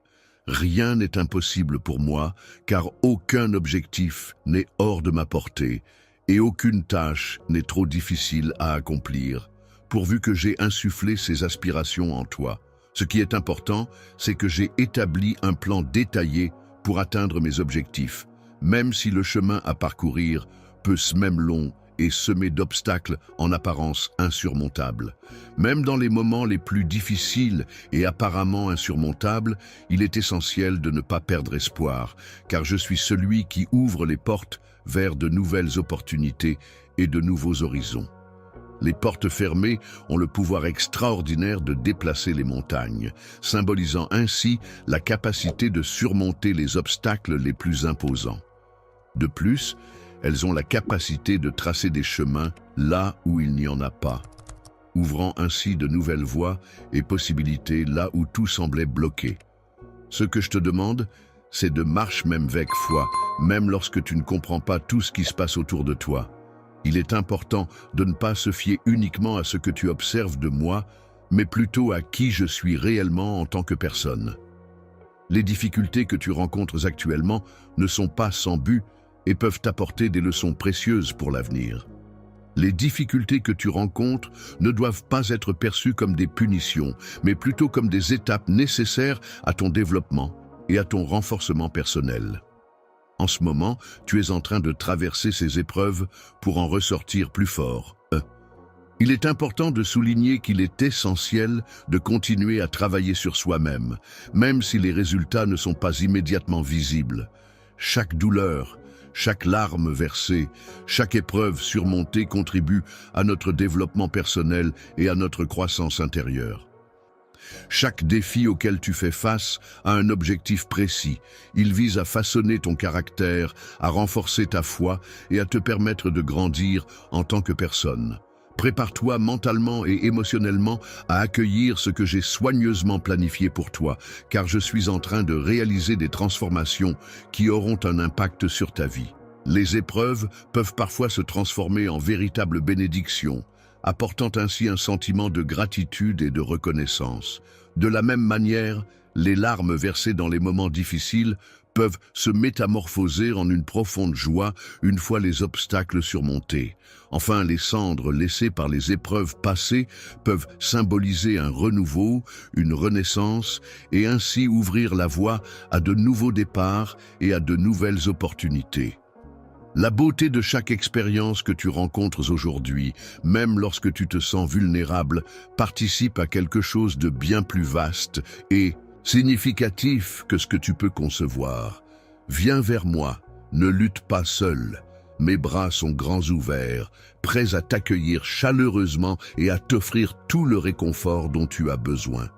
Rien n'est impossible pour moi, car aucun objectif n'est hors de ma portée et aucune tâche n'est trop difficile à accomplir, pourvu que j'ai insufflé ces aspirations en toi. Ce qui est important, c'est que j'ai établi un plan détaillé pour atteindre mes objectifs, même si le chemin à parcourir peut se même long et semé d'obstacles en apparence insurmontables. Même dans les moments les plus difficiles et apparemment insurmontables, il est essentiel de ne pas perdre espoir, car je suis celui qui ouvre les portes vers de nouvelles opportunités et de nouveaux horizons. Les portes fermées ont le pouvoir extraordinaire de déplacer les montagnes, symbolisant ainsi la capacité de surmonter les obstacles les plus imposants. De plus, elles ont la capacité de tracer des chemins là où il n'y en a pas, ouvrant ainsi de nouvelles voies et possibilités là où tout semblait bloqué. Ce que je te demande, c'est de marcher même avec foi, même lorsque tu ne comprends pas tout ce qui se passe autour de toi. Il est important de ne pas se fier uniquement à ce que tu observes de moi, mais plutôt à qui je suis réellement en tant que personne. Les difficultés que tu rencontres actuellement ne sont pas sans but et peuvent t'apporter des leçons précieuses pour l'avenir. Les difficultés que tu rencontres ne doivent pas être perçues comme des punitions, mais plutôt comme des étapes nécessaires à ton développement et à ton renforcement personnel. En ce moment, tu es en train de traverser ces épreuves pour en ressortir plus fort. Il est important de souligner qu'il est essentiel de continuer à travailler sur soi-même, même si les résultats ne sont pas immédiatement visibles. Chaque douleur, chaque larme versée, chaque épreuve surmontée contribue à notre développement personnel et à notre croissance intérieure. Chaque défi auquel tu fais face a un objectif précis. Il vise à façonner ton caractère, à renforcer ta foi et à te permettre de grandir en tant que personne. Prépare-toi mentalement et émotionnellement à accueillir ce que j'ai soigneusement planifié pour toi, car je suis en train de réaliser des transformations qui auront un impact sur ta vie. Les épreuves peuvent parfois se transformer en véritables bénédictions, apportant ainsi un sentiment de gratitude et de reconnaissance. De la même manière, les larmes versées dans les moments difficiles peuvent se métamorphoser en une profonde joie une fois les obstacles surmontés. Enfin, les cendres laissées par les épreuves passées peuvent symboliser un renouveau, une renaissance, et ainsi ouvrir la voie à de nouveaux départs et à de nouvelles opportunités. La beauté de chaque expérience que tu rencontres aujourd'hui, même lorsque tu te sens vulnérable, participe à quelque chose de bien plus vaste et significatif que ce que tu peux concevoir. Viens vers moi, ne lutte pas seul. Mes bras sont grands ouverts, prêts à t'accueillir chaleureusement et à t'offrir tout le réconfort dont tu as besoin.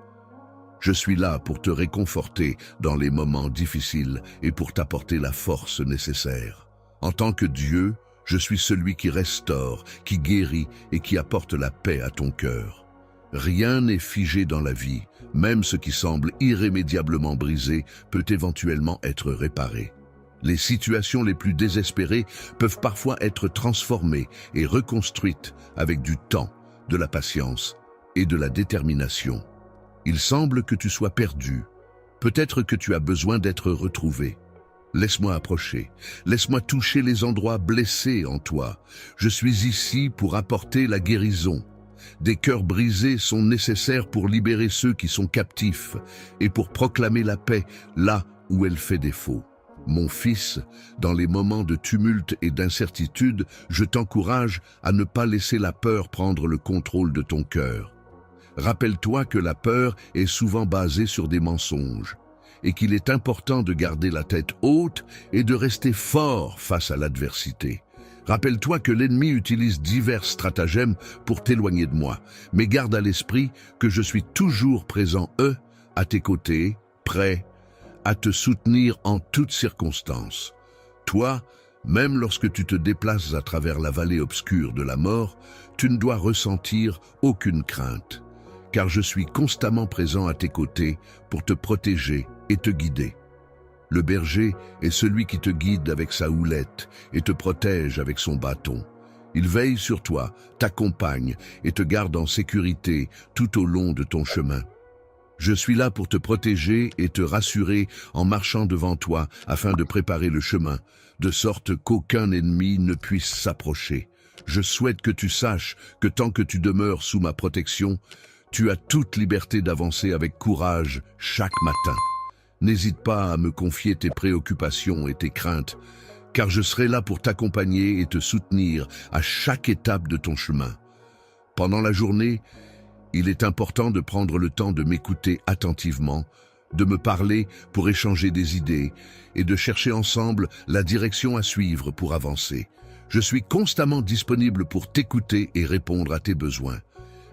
Je suis là pour te réconforter dans les moments difficiles et pour t'apporter la force nécessaire. En tant que Dieu, je suis celui qui restaure, qui guérit et qui apporte la paix à ton cœur. Rien n'est figé dans la vie, même ce qui semble irrémédiablement brisé peut éventuellement être réparé. Les situations les plus désespérées peuvent parfois être transformées et reconstruites avec du temps, de la patience et de la détermination. Il semble que tu sois perdu. Peut-être que tu as besoin d'être retrouvé. Laisse-moi approcher, laisse-moi toucher les endroits blessés en toi. Je suis ici pour apporter la guérison. Des cœurs brisés sont nécessaires pour libérer ceux qui sont captifs et pour proclamer la paix là où elle fait défaut. Mon fils, dans les moments de tumulte et d'incertitude, je t'encourage à ne pas laisser la peur prendre le contrôle de ton cœur. Rappelle-toi que la peur est souvent basée sur des mensonges et qu'il est important de garder la tête haute et de rester fort face à l'adversité. Rappelle-toi que l'ennemi utilise divers stratagèmes pour t'éloigner de moi, mais garde à l'esprit que je suis toujours présent, à tes côtés, prêt à te soutenir en toutes circonstances. Toi, même lorsque tu te déplaces à travers la vallée obscure de la mort, tu ne dois ressentir aucune crainte, car je suis constamment présent à tes côtés pour te protéger et te guider. Le berger est celui qui te guide avec sa houlette et te protège avec son bâton. Il veille sur toi, t'accompagne et te garde en sécurité tout au long de ton chemin. Je suis là pour te protéger et te rassurer en marchant devant toi afin de préparer le chemin, de sorte qu'aucun ennemi ne puisse s'approcher. Je souhaite que tu saches que tant que tu demeures sous ma protection, tu as toute liberté d'avancer avec courage chaque matin. N'hésite pas à me confier tes préoccupations et tes craintes, car je serai là pour t'accompagner et te soutenir à chaque étape de ton chemin. Pendant la journée, il est important de prendre le temps de m'écouter attentivement, de me parler pour échanger des idées et de chercher ensemble la direction à suivre pour avancer. Je suis constamment disponible pour t'écouter et répondre à tes besoins.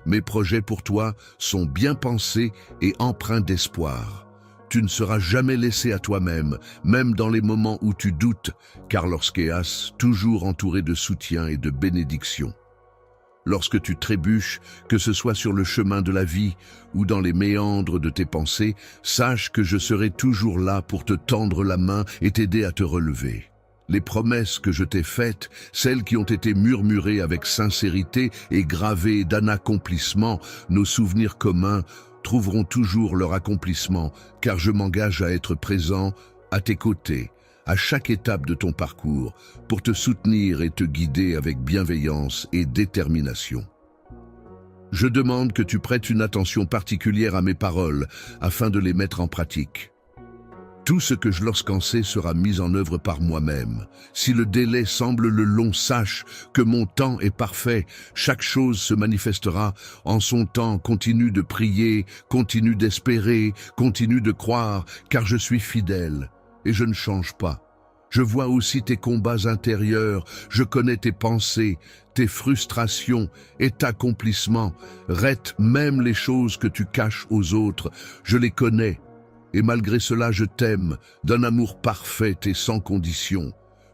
Mes projets pour toi sont bien pensés et empreints d'espoir. Tu ne seras jamais laissé à toi-même, même dans les moments où tu doutes, car lorsqu'Éas, toujours entouré de soutien et de bénédictions. Lorsque tu trébuches, que ce soit sur le chemin de la vie ou dans les méandres de tes pensées, sache que je serai toujours là pour te tendre la main et t'aider à te relever. Les promesses que je t'ai faites, celles qui ont été murmurées avec sincérité et gravées d'un accomplissement, nos souvenirs communs trouveront toujours leur accomplissement, car je m'engage à être présent à tes côtés, à chaque étape de ton parcours, pour te soutenir et te guider avec bienveillance et détermination. Je demande que tu prêtes une attention particulière à mes paroles, afin de les mettre en pratique. Tout ce que je lorsqu'en sais sera mis en œuvre par moi-même. Si le délai semble le long, sache que mon temps est parfait. Chaque chose se manifestera en son temps. Continue de prier, continue d'espérer, continue de croire, car je suis fidèle et je ne change pas. Je vois aussi tes combats intérieurs, je connais tes pensées, tes frustrations et t'accomplissements. Rête même les choses que tu caches aux autres, je les connais. Et malgré cela, je t'aime, d'un amour parfait et sans condition.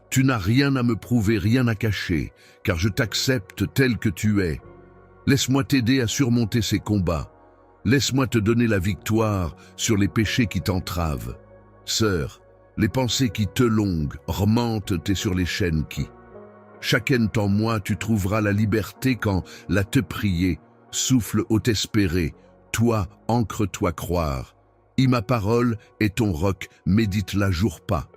Tu n'as rien à me prouver, rien à cacher, car je t'accepte tel que tu es. Laisse-moi t'aider à surmonter ces combats. Laisse-moi te donner la victoire sur les péchés qui t'entravent. Sœur, les pensées qui te longuent, remontent et sur les chaînes qui. Chacun en moi, tu trouveras la liberté quand la te prier, souffle au t'espérer. Toi, ancre-toi croire. Ma parole est ton roc, médite-la jour pas.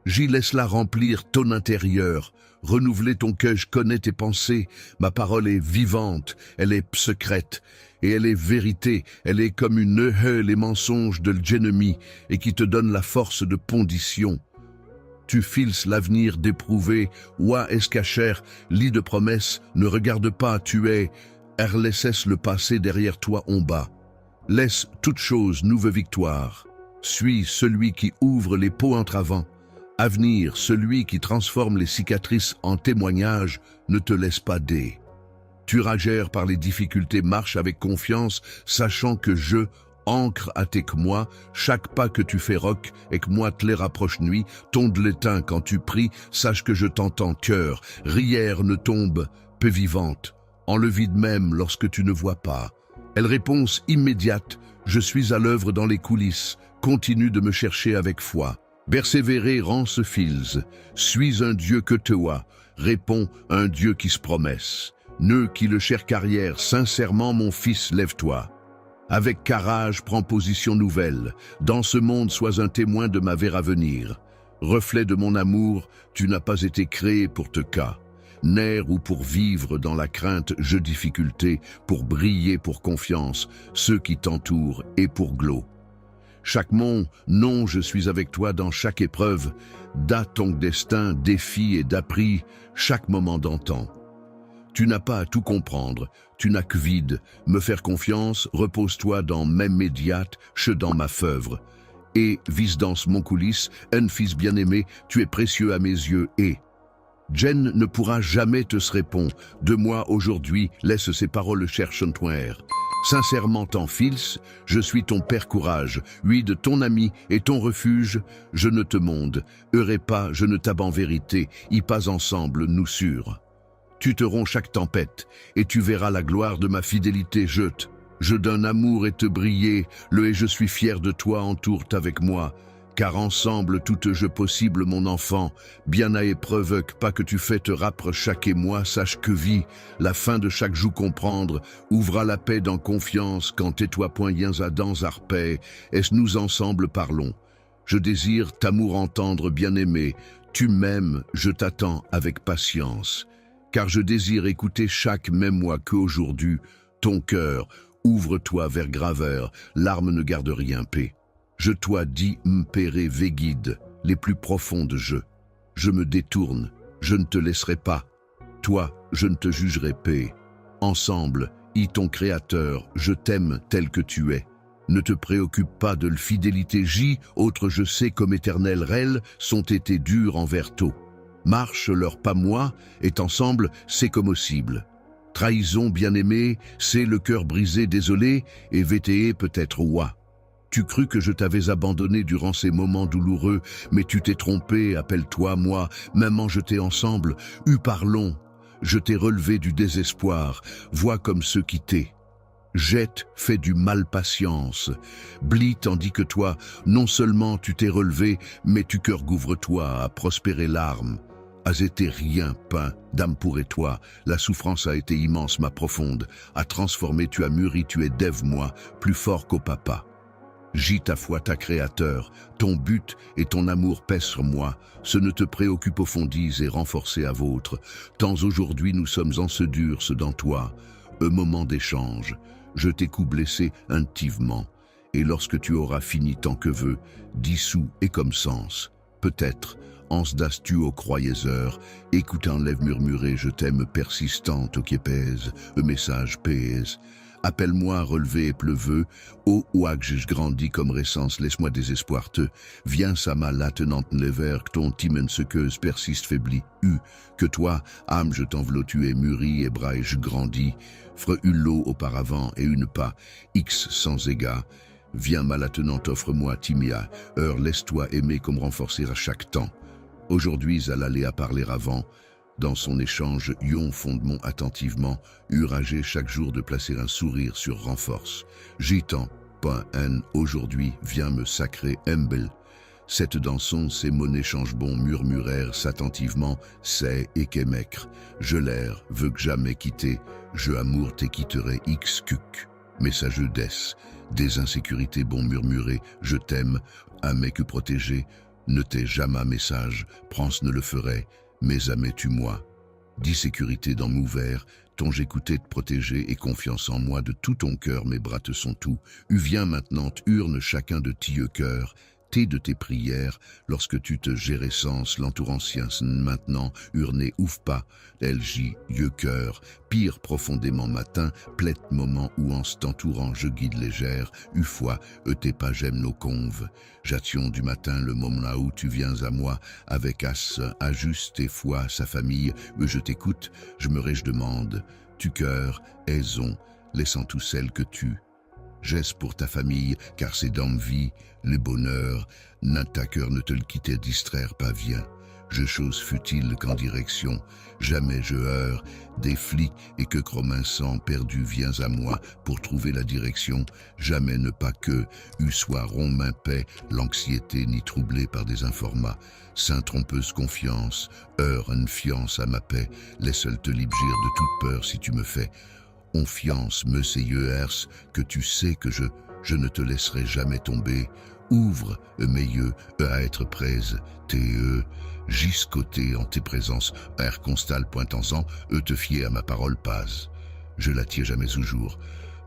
J'y laisse-la remplir ton intérieur, renouveler ton cœur, je connais tes pensées. Ma parole est vivante, elle est secrète, et elle est vérité, elle est comme une les mensonges de l'ennemi, et qui te donne la force de pondition. Tu files l'avenir d'éprouver, ouah escacher, lit de promesses, ne regarde pas, tu es, laisse le passé derrière toi en bas. Laisse toute chose nouvelle victoire. Suis celui qui ouvre les pots entravants. Avenir, celui qui transforme les cicatrices en témoignages, ne te laisse pas dé. Tu ragères par les difficultés, marche avec confiance, sachant que je, ancre à tes que moi, chaque pas que tu fais roc, et que moi te les rapproche nuit, tonde l'étain quand tu pries, sache que je t'entends cœur, rière ne tombe, peu vivante, en le vide même lorsque tu ne vois pas. Elle réponse immédiate, je suis à l'œuvre dans les coulisses, continue de me chercher avec foi. Persévérer rend ce fils, suis un Dieu que toi, répond un Dieu qui se promesse. Nœud qui le cher carrière, sincèrement mon fils, lève-toi. Avec carrage, prends position nouvelle, dans ce monde sois un témoin de ma vers à venir. Reflet de mon amour, tu n'as pas été créé pour te cas. Naire ou pour vivre dans la crainte, je difficulté, pour briller pour confiance, ceux qui t'entourent et pour glow. Chaque mont, non, je suis avec toi dans chaque épreuve, date ton destin, défi et d'appris, chaque moment d'antan. Tu n'as pas à tout comprendre, tu n'as que vide, me faire confiance, repose-toi dans même médiate, che dans ma feuvre. Et, vis dans mon coulisse, un fils bien-aimé, tu es précieux à mes yeux et... Jen ne pourra jamais te se répondre. De moi aujourd'hui, laisse ces paroles cherchent ton air. Sincèrement ton fils, je suis ton père courage, oui de ton ami et ton refuge, je ne te monde. Heurez pas, je ne t'ab en vérité, y pas ensemble, nous sûrs. Tu te romps chaque tempête, et tu verras la gloire de ma fidélité jeute. Je d'un amour et te briller, le et je suis fier de toi entoure avec moi. Car ensemble tout jeu possible mon enfant, bien à épreuve que pas que tu fais te rappre chaque émoi, sache que vie, la fin de chaque jour comprendre, ouvra la paix dans confiance quand tais-toi point yens à dans arpais, est-ce nous ensemble parlons. Je désire t'amour entendre bien-aimé, tu m'aimes, je t'attends avec patience, car je désire écouter chaque même moi qu'aujourd'hui, ton cœur, ouvre-toi vers graveur, l'arme ne garde rien paix. Je toi dis m'péré véguide, les plus profondes jeux. Je me détourne, je ne te laisserai pas. Toi, je ne te jugerai paix. Ensemble, y ton créateur, je t'aime tel que tu es. Ne te préoccupe pas de l'fidélité J, autre je sais comme éternel rel, sont été durs envers tôt. Marche leur pas moi, et ensemble, c'est comme possible. Trahison bien-aimée, c'est le cœur brisé désolé, et VTE peut-être ouah. Tu crus que je t'avais abandonné durant ces moments douloureux, mais tu t'es trompé, appelle-toi, moi, maman, je t'ai ensemble, parlons. Je t'ai relevé du désespoir, vois comme ceux qui t'aient. Jette fait du mal patience. Blie tandis que toi, non seulement tu t'es relevé, mais tu cœur gouvre-toi à prospérer l'arme. As été rien, pain, d'âme pour et toi, la souffrance a été immense, ma profonde. À transformer, tu as mûri, tu es d'Ève, moi, plus fort qu'au papa. Gis ta foi, ta créateur, ton but et ton amour pèsent sur moi, ce ne te préoccupe au fond et renforcé à vôtre. Tant aujourd'hui nous sommes en ce dur, ce dans toi. Moment d'échange, je t'ai coup blessé intivement, et lorsque tu auras fini tant que veux, dissous et comme sens, peut-être, ansdas-tu au croyez-heures, écoutant lève murmurer, je t'aime persistante au qui pèse, message pèse. Appelle-moi relevé et pleuveux, ô oie que j'ai grandi comme récence, laisse-moi désespoir te, viens sa mal attenante lever, que ton timen sequeuse persiste faibli, que toi, âme je t'enveloppe, tu es mûri et bras et je grandis, fre hulot auparavant et une pas, x sans égard, viens mal attenante offre-moi timia, heure laisse-toi aimer comme renforcer à chaque temps. Aujourd'hui à l'aller à parler avant, dans son échange, Yon fondement attentivement, uragé chaque jour de placer un sourire sur renforce. Gitan, point N, aujourd'hui, viens me sacrer Embel. Cette danson, ces monnaies change bon murmurèrent s'attentivement, c'est et qu'émecre. Je l'air, veux que jamais quitter, je amour t'es quitterai xcuc. Messageux des insécurités bon murmurer, je t'aime, amé que protégé, ne t'ai jamais message, prance ne le ferait, mais amais-tu-moi. Dis sécurité dans m'ouvert, ton j'écoutais te protéger et confiance en moi de tout ton cœur, mes bras te sont tout. Viens maintenant, urne chacun de tilleux cœur, t'es de tes prières, lorsque tu te gérescences, l'entourant sien maintenant, urné ouf pas, LJ, yeux cœur, pire profondément matin, plette moment où en t'entourant je guide légère, fois, t'es pas j'aime nos conves. J'attions du matin le moment là où tu viens à moi, avec as, ajuste tes foi, sa famille, je t'écoute, je demande, tu cœur, aison, laissant tout celle que tu. Geste pour ta famille, car c'est dans ma vie, le bonheur, ta cœur ne te le quitter, distraire pas, viens. Je chose futile qu'en direction, jamais je heure, des flics et que crominsant perdu viens à moi pour trouver la direction, jamais ne pas que, soit rond main paix, l'anxiété ni troublée par des informats, saint trompeuse confiance, heure une fiance à ma paix, laisse-le te libérer de toute peur si tu me fais. Confiance, monsieur Hers, que tu sais que je ne te laisserai jamais tomber. Ouvre, mes yeux, à être près, jusqu'ôté en tes présences, air constal pointant-en, te fier à ma parole passe. Je la tiens jamais au jour.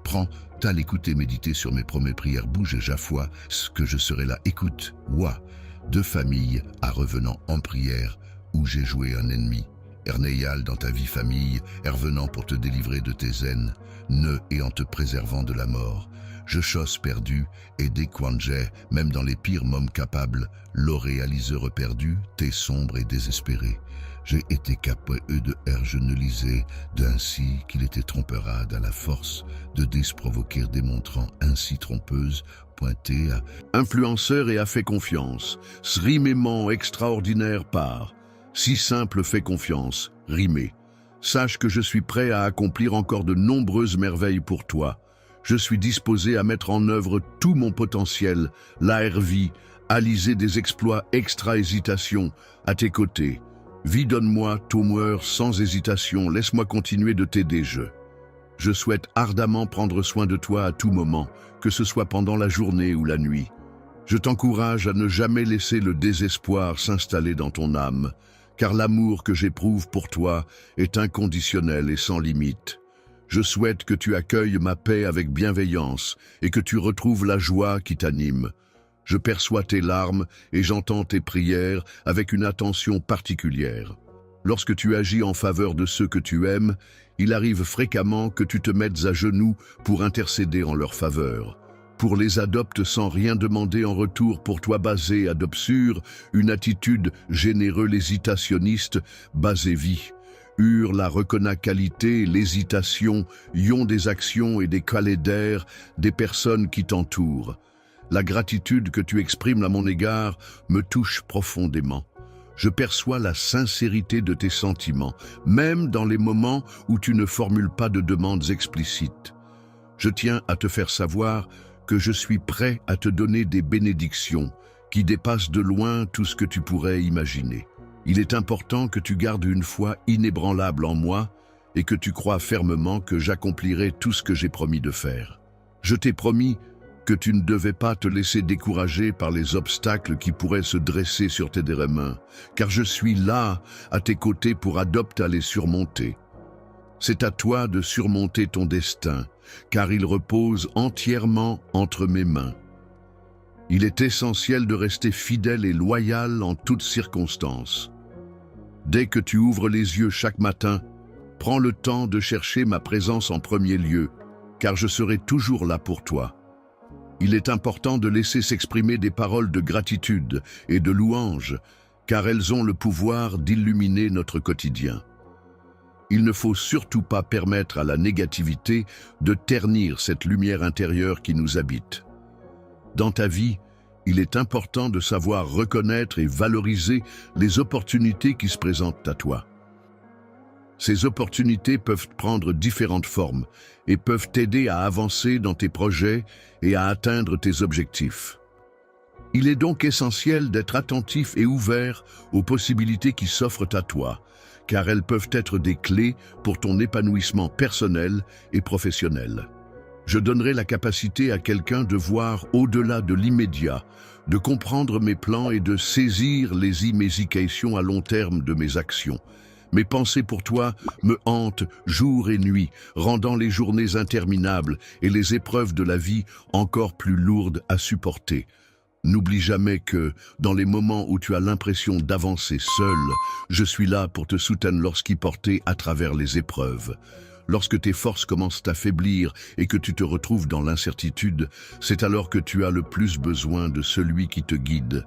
Prends, t'as l'écouter méditer sur mes promesses prières, bouge et j'affoie, ce que je serai là, écoute, ouah, de famille à revenant en prière, où j'ai joué un ennemi. Erneyal dans ta vie famille, revenant pour te délivrer de tes haines, ne et en te préservant de la mort. Je chose perdu, et dès quand j'ai, même dans les pires moments capables, l'auréaliseur perdu, t'es sombre et désespéré. J'ai été capable de je ne lisais, d'ainsi qu'il était tromperade à la force de disprovoquer démontrant ainsi trompeuse, pointé à influenceur et a fait confiance, srimément extraordinaire part. Si simple fait confiance, rimé. Sache que je suis prêt à accomplir encore de nombreuses merveilles pour toi. Je suis disposé à mettre en œuvre tout mon potentiel, l'ARV, à liser des exploits extra-hésitation, à tes côtés. Vie donne-moi, tourneur, sans hésitation, laisse-moi continuer de t'aider, Je souhaite ardemment prendre soin de toi à tout moment, que ce soit pendant la journée ou la nuit. Je t'encourage à ne jamais laisser le désespoir s'installer dans ton âme, car l'amour que j'éprouve pour toi est inconditionnel et sans limite. Je souhaite que tu accueilles ma paix avec bienveillance et que tu retrouves la joie qui t'anime. Je perçois tes larmes et j'entends tes prières avec une attention particulière. Lorsque tu agis en faveur de ceux que tu aimes, il arrive fréquemment que tu te mettes à genoux pour intercéder en leur faveur. Pour les adoptes sans rien demander en retour pour toi basé adopsure, une attitude généreuse hésitationniste basée vie. La reconna qualité, l'hésitation, yon des actions et des calés d'air des personnes qui t'entourent. La gratitude que tu exprimes à mon égard me touche profondément. Je perçois la sincérité de tes sentiments, même dans les moments où tu ne formules pas de demandes explicites. Je tiens à te faire savoir que je suis prêt à te donner des bénédictions qui dépassent de loin tout ce que tu pourrais imaginer. Il est important que tu gardes une foi inébranlable en moi et que tu crois fermement que j'accomplirai tout ce que j'ai promis de faire. Je t'ai promis que tu ne devais pas te laisser décourager par les obstacles qui pourraient se dresser sur tes mains, car je suis là, à tes côtés, pour adopter à les surmonter. C'est à toi de surmonter ton destin, car il repose entièrement entre mes mains. Il est essentiel de rester fidèle et loyal en toutes circonstances. Dès que tu ouvres les yeux chaque matin, prends le temps de chercher ma présence en premier lieu, car je serai toujours là pour toi. Il est important de laisser s'exprimer des paroles de gratitude et de louange, car elles ont le pouvoir d'illuminer notre quotidien. Il ne faut surtout pas permettre à la négativité de ternir cette lumière intérieure qui nous habite. Dans ta vie, il est important de savoir reconnaître et valoriser les opportunités qui se présentent à toi. Ces opportunités peuvent prendre différentes formes et peuvent t'aider à avancer dans tes projets et à atteindre tes objectifs. Il est donc essentiel d'être attentif et ouvert aux possibilités qui s'offrent à toi, car elles peuvent être des clés pour ton épanouissement personnel et professionnel. Je donnerai la capacité à quelqu'un de voir au-delà de l'immédiat, de comprendre mes plans et de saisir les implications à long terme de mes actions. Mes pensées pour toi me hantent jour et nuit, rendant les journées interminables et les épreuves de la vie encore plus lourdes à supporter. N'oublie jamais que, dans les moments où tu as l'impression d'avancer seul, je suis là pour te soutenir lorsqu'y porter à travers les épreuves. Lorsque tes forces commencent à faiblir et que tu te retrouves dans l'incertitude, c'est alors que tu as le plus besoin de celui qui te guide.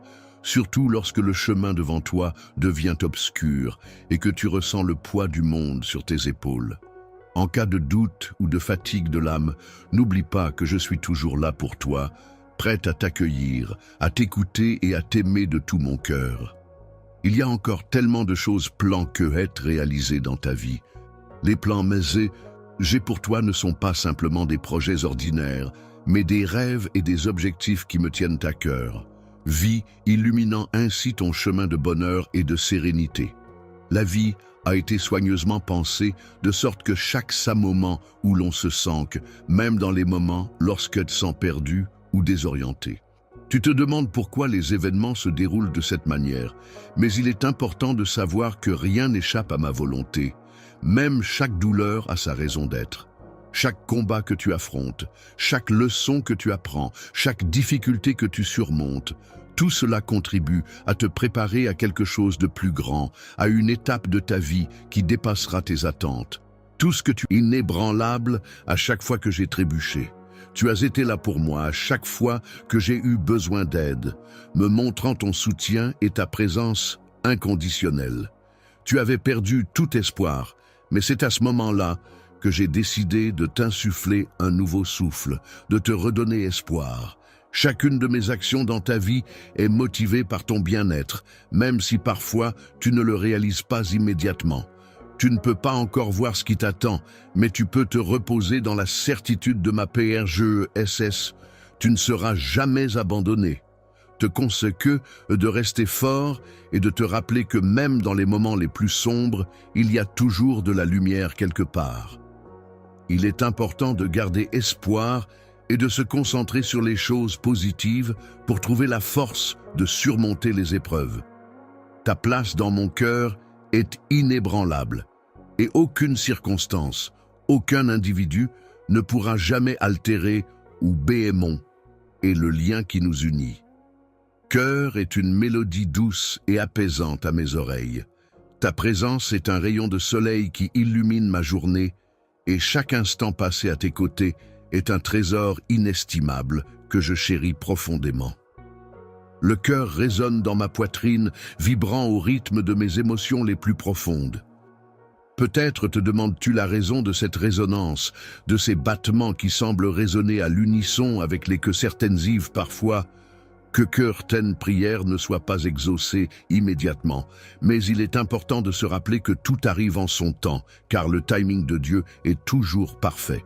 Surtout lorsque le chemin devant toi devient obscur et que tu ressens le poids du monde sur tes épaules. En cas de doute ou de fatigue de l'âme, n'oublie pas que je suis toujours là pour toi, prête à t'accueillir, à t'écouter et à t'aimer de tout mon cœur. Il y a encore tellement de choses plans que être réalisées dans ta vie. Les plans que j'ai pour toi ne sont pas simplement des projets ordinaires, mais des rêves et des objectifs qui me tiennent à cœur. Vis, illuminant ainsi ton chemin de bonheur et de sérénité. La vie a été soigneusement pensée de sorte que chaque moment où l'on se sent, même dans les moments lorsque tu sens perdu ou désorienté. Tu te demandes pourquoi les événements se déroulent de cette manière, mais il est important de savoir que rien n'échappe à ma volonté. Même chaque douleur a sa raison d'être. Chaque combat que tu affrontes, chaque leçon que tu apprends, chaque difficulté que tu surmontes, tout cela contribue à te préparer à quelque chose de plus grand, à une étape de ta vie qui dépassera tes attentes. Tout ce que tu es inébranlable à chaque fois que j'ai trébuché. Tu as été là pour moi à chaque fois que j'ai eu besoin d'aide, me montrant ton soutien et ta présence inconditionnelle. Tu avais perdu tout espoir, mais c'est à ce moment-là que j'ai décidé de t'insuffler un nouveau souffle, de te redonner espoir. Chacune de mes actions dans ta vie est motivée par ton bien-être, même si parfois tu ne le réalises pas immédiatement. Tu ne peux pas encore voir ce qui t'attend, mais tu peux te reposer dans la certitude de ma PRGESS. Tu ne seras jamais abandonné. Te conseille de rester fort et de te rappeler que même dans les moments les plus sombres, il y a toujours de la lumière quelque part. Il est important de garder espoir et de se concentrer sur les choses positives pour trouver la force de surmonter les épreuves. Ta place dans mon cœur est inébranlable et aucune circonstance, aucun individu ne pourra jamais altérer ou béhémon et le lien qui nous unit. Cœur est une mélodie douce et apaisante à mes oreilles. Ta présence est un rayon de soleil qui illumine ma journée et chaque instant passé à tes côtés est un trésor inestimable que je chéris profondément. Le cœur résonne dans ma poitrine, vibrant au rythme de mes émotions les plus profondes. Peut-être te demandes-tu la raison de cette résonance, de ces battements qui semblent résonner à l'unisson avec les que certaines Yves parfois. Que certaines prières ne soient pas exaucées immédiatement, mais il est important de se rappeler que tout arrive en son temps, car le timing de Dieu est toujours parfait.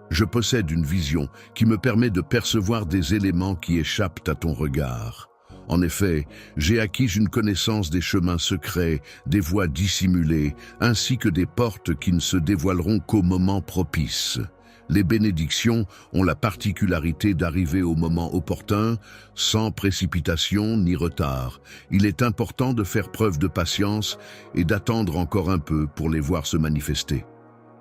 Je possède une vision qui me permet de percevoir des éléments qui échappent à ton regard. En effet, j'ai acquis une connaissance des chemins secrets, des voies dissimulées, ainsi que des portes qui ne se dévoileront qu'au moment propice. Les bénédictions ont la particularité d'arriver au moment opportun, sans précipitation ni retard. Il est important de faire preuve de patience et d'attendre encore un peu pour les voir se manifester.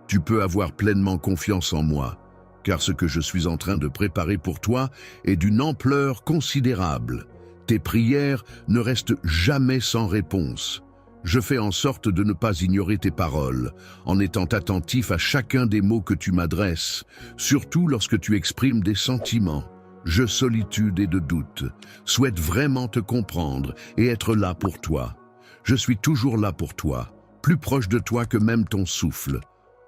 Tu peux avoir pleinement confiance en moi, car ce que je suis en train de préparer pour toi est d'une ampleur considérable. Tes prières ne restent jamais sans réponse. Je fais en sorte de ne pas ignorer tes paroles, en étant attentif à chacun des mots que tu m'adresses, surtout lorsque tu exprimes des sentiments. Je, solitude et de doute, souhaite vraiment te comprendre et être là pour toi. Je suis toujours là pour toi, plus proche de toi que même ton souffle.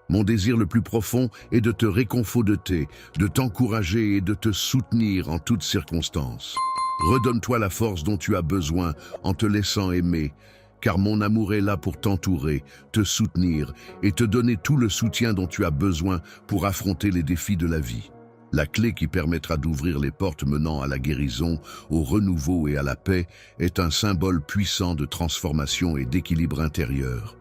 Mon désir le plus profond est de te réconforter, de t'encourager et de te soutenir en toutes circonstances. Redonne-toi la force dont tu as besoin en te laissant aimer, car mon amour est là pour t'entourer, te soutenir et te donner tout le soutien dont tu as besoin pour affronter les défis de la vie. La clé qui permettra d'ouvrir les portes menant à la guérison, au renouveau et à la paix est un symbole puissant de transformation et d'équilibre intérieur.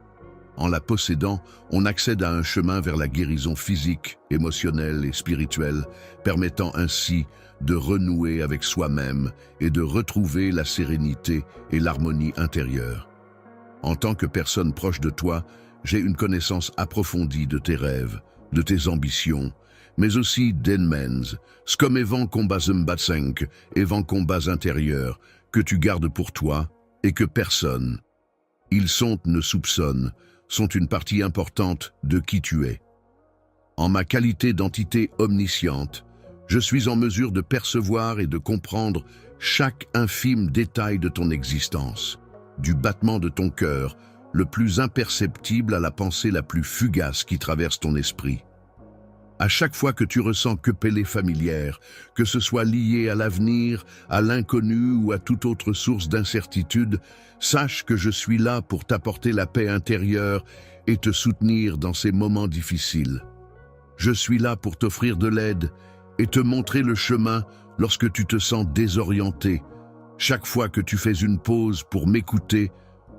En la possédant, on accède à un chemin vers la guérison physique, émotionnelle et spirituelle, permettant ainsi de renouer avec soi-même et de retrouver la sérénité et l'harmonie intérieure. En tant que personne proche de toi, j'ai une connaissance approfondie de tes rêves, de tes ambitions, mais aussi d'enmens, comme évan combats batsenk, évan combats intérieurs, que tu gardes pour toi et que personne, ils sont, ne soupçonnent, sont une partie importante de qui tu es. En ma qualité d'entité omnisciente, je suis en mesure de percevoir et de comprendre chaque infime détail de ton existence, du battement de ton cœur, le plus imperceptible à la pensée la plus fugace qui traverse ton esprit. À chaque fois que tu ressens que pellée familière, que ce soit lié à l'avenir, à l'inconnu ou à toute autre source d'incertitude, sache que je suis là pour t'apporter la paix intérieure et te soutenir dans ces moments difficiles. Je suis là pour t'offrir de l'aide et te montrer le chemin lorsque tu te sens désorienté. Chaque fois que tu fais une pause pour m'écouter,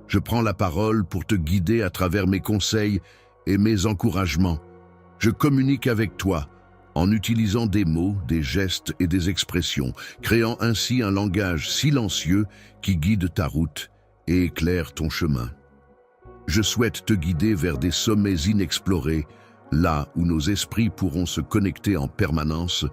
je prends la parole pour te guider à travers mes conseils et mes encouragements. Je communique avec toi en utilisant des mots, des gestes et des expressions, créant ainsi un langage silencieux qui guide ta route et éclaire ton chemin. Je souhaite te guider vers des sommets inexplorés, là où nos esprits pourront se connecter en permanence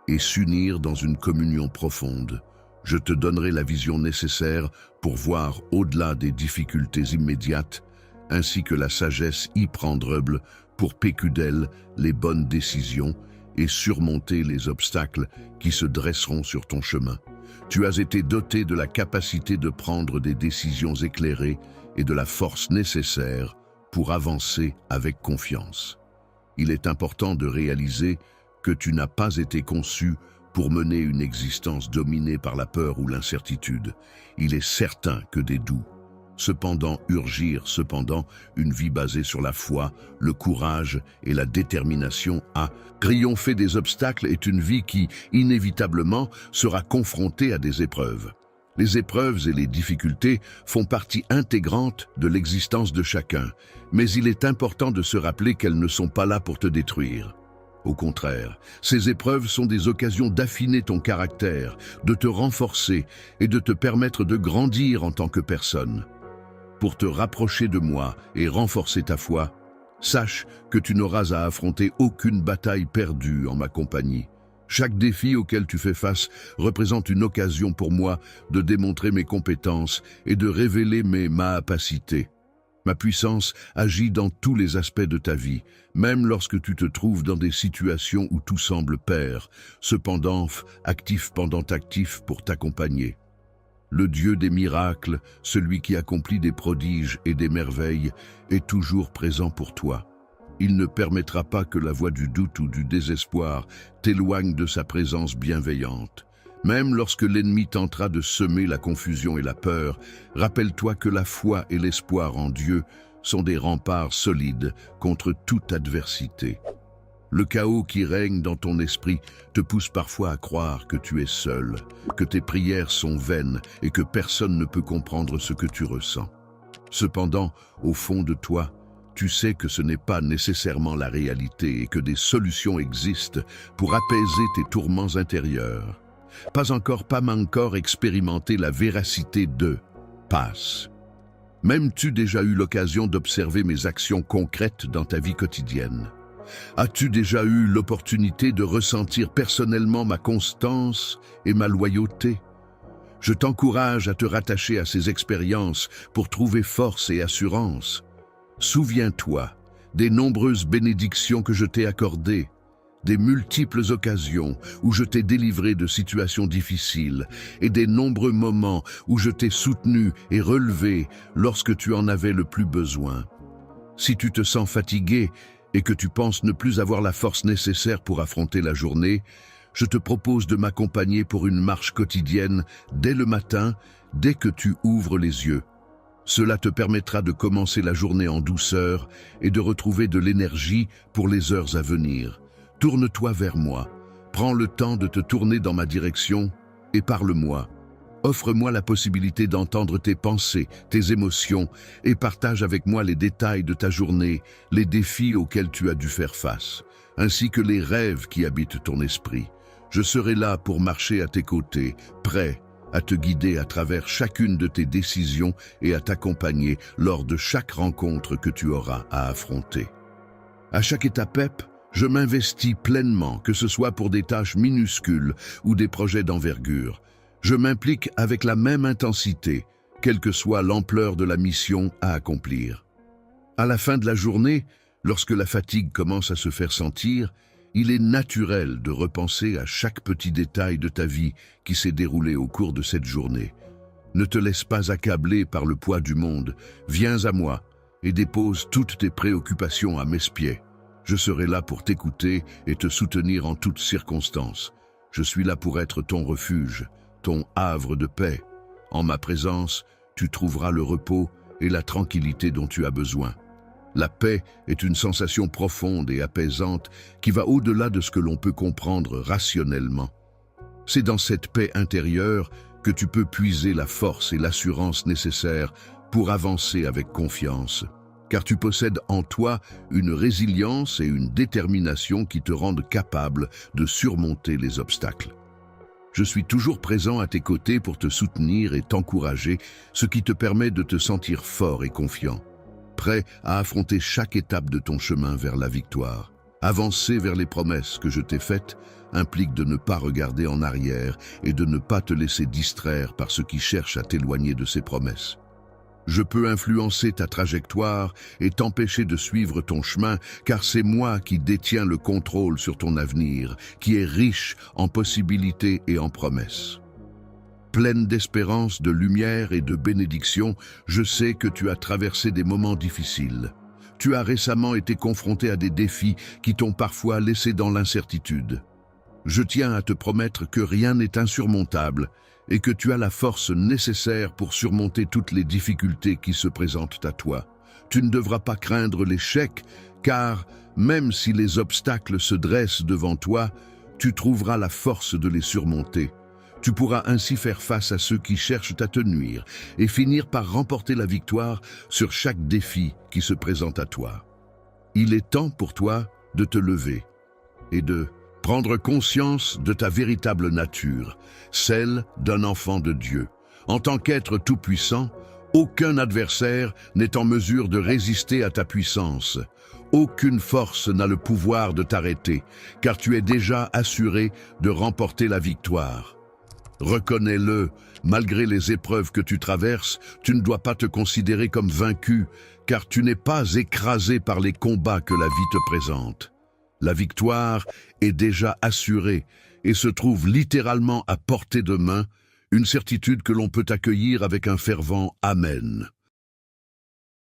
et s'unir dans une communion profonde. Je te donnerai la vision nécessaire pour voir au-delà des difficultés immédiates, ainsi que la sagesse hyprendreble pour pécudel les bonnes décisions et surmonter les obstacles qui se dresseront sur ton chemin. Tu as été doté de la capacité de prendre des décisions éclairées et de la force nécessaire pour avancer avec confiance. Il est important de réaliser que tu n'as pas été conçu pour mener une existence dominée par la peur ou l'incertitude. Il est certain que des doux. Cependant, une vie basée sur la foi, le courage et la détermination à triompher des obstacles est une vie qui, inévitablement, sera confrontée à des épreuves. Les épreuves et les difficultés font partie intégrante de l'existence de chacun, mais il est important de se rappeler qu'elles ne sont pas là pour te détruire. Au contraire, ces épreuves sont des occasions d'affiner ton caractère, de te renforcer et de te permettre de grandir en tant que personne. Pour te rapprocher de moi et renforcer ta foi, sache que tu n'auras à affronter aucune bataille perdue en ma compagnie. Chaque défi auquel tu fais face représente une occasion pour moi de démontrer mes compétences et de révéler ma capacité. Ma puissance agit dans tous les aspects de ta vie, même lorsque tu te trouves dans des situations où tout semble pair, cependant actif pour t'accompagner. Le Dieu des miracles, celui qui accomplit des prodiges et des merveilles, est toujours présent pour toi. Il ne permettra pas que la voix du doute ou du désespoir t'éloigne de sa présence bienveillante. Même lorsque l'ennemi tentera de semer la confusion et la peur, rappelle-toi que la foi et l'espoir en Dieu sont des remparts solides contre toute adversité. Le chaos qui règne dans ton esprit te pousse parfois à croire que tu es seul, que tes prières sont vaines et que personne ne peut comprendre ce que tu ressens. Cependant, au fond de toi, tu sais que ce n'est pas nécessairement la réalité et que des solutions existent pour apaiser tes tourments intérieurs. Pas encore expérimenté la véracité de « passe ». Même-tu déjà eu l'occasion d'observer mes actions concrètes dans ta vie quotidienne? As-tu déjà eu l'opportunité de ressentir personnellement ma constance et ma loyauté? Je t'encourage à te rattacher à ces expériences pour trouver force et assurance. Souviens-toi des nombreuses bénédictions que je t'ai accordées, des multiples occasions où je t'ai délivré de situations difficiles et des nombreux moments où je t'ai soutenu et relevé lorsque tu en avais le plus besoin. Si tu te sens fatigué et que tu penses ne plus avoir la force nécessaire pour affronter la journée, je te propose de m'accompagner pour une marche quotidienne dès le matin, dès que tu ouvres les yeux. Cela te permettra de commencer la journée en douceur et de retrouver de l'énergie pour les heures à venir. Tourne-toi vers moi, prends le temps de te tourner dans ma direction et parle-moi. Offre-moi la possibilité d'entendre tes pensées, tes émotions et partage avec moi les détails de ta journée, les défis auxquels tu as dû faire face, ainsi que les rêves qui habitent ton esprit. Je serai là pour marcher à tes côtés, prêt à te guider à travers chacune de tes décisions et à t'accompagner lors de chaque rencontre que tu auras à affronter. À chaque étape, je m'investis pleinement, que ce soit pour des tâches minuscules ou des projets d'envergure. Je m'implique avec la même intensité, quelle que soit l'ampleur de la mission à accomplir. À la fin de la journée, lorsque la fatigue commence à se faire sentir, il est naturel de repenser à chaque petit détail de ta vie qui s'est déroulé au cours de cette journée. Ne te laisse pas accabler par le poids du monde. Viens à moi et dépose toutes tes préoccupations à mes pieds. Je serai là pour t'écouter et te soutenir en toutes circonstances. Je suis là pour être ton refuge, ton havre de paix. En ma présence, tu trouveras le repos et la tranquillité dont tu as besoin. La paix est une sensation profonde et apaisante qui va au-delà de ce que l'on peut comprendre rationnellement. C'est dans cette paix intérieure que tu peux puiser la force et l'assurance nécessaires pour avancer avec confiance. Car tu possèdes en toi une résilience et une détermination qui te rendent capable de surmonter les obstacles. Je suis toujours présent à tes côtés pour te soutenir et t'encourager, ce qui te permet de te sentir fort et confiant, prêt à affronter chaque étape de ton chemin vers la victoire. Avancer vers les promesses que je t'ai faites implique de ne pas regarder en arrière et de ne pas te laisser distraire par ceux qui cherchent à t'éloigner de ces promesses. Je peux influencer ta trajectoire et t'empêcher de suivre ton chemin, car c'est moi qui détiens le contrôle sur ton avenir, qui est riche en possibilités et en promesses. Pleine d'espérance, de lumière et de bénédiction, je sais que tu as traversé des moments difficiles. Tu as récemment été confronté à des défis qui t'ont parfois laissé dans l'incertitude. Je tiens à te promettre que rien n'est insurmontable et que tu as la force nécessaire pour surmonter toutes les difficultés qui se présentent à toi. Tu ne devras pas craindre l'échec, car même si les obstacles se dressent devant toi, tu trouveras la force de les surmonter. Tu pourras ainsi faire face à ceux qui cherchent à te nuire et finir par remporter la victoire sur chaque défi qui se présente à toi. Il est temps pour toi de te lever et de prendre conscience de ta véritable nature, celle d'un enfant de Dieu. En tant qu'être tout-puissant, aucun adversaire n'est en mesure de résister à ta puissance. Aucune force n'a le pouvoir de t'arrêter, car tu es déjà assuré de remporter la victoire. Reconnais-le, malgré les épreuves que tu traverses, tu ne dois pas te considérer comme vaincu, car tu n'es pas écrasé par les combats que la vie te présente. La victoire est déjà assurée et se trouve littéralement à portée de main, une certitude que l'on peut accueillir avec un fervent Amen.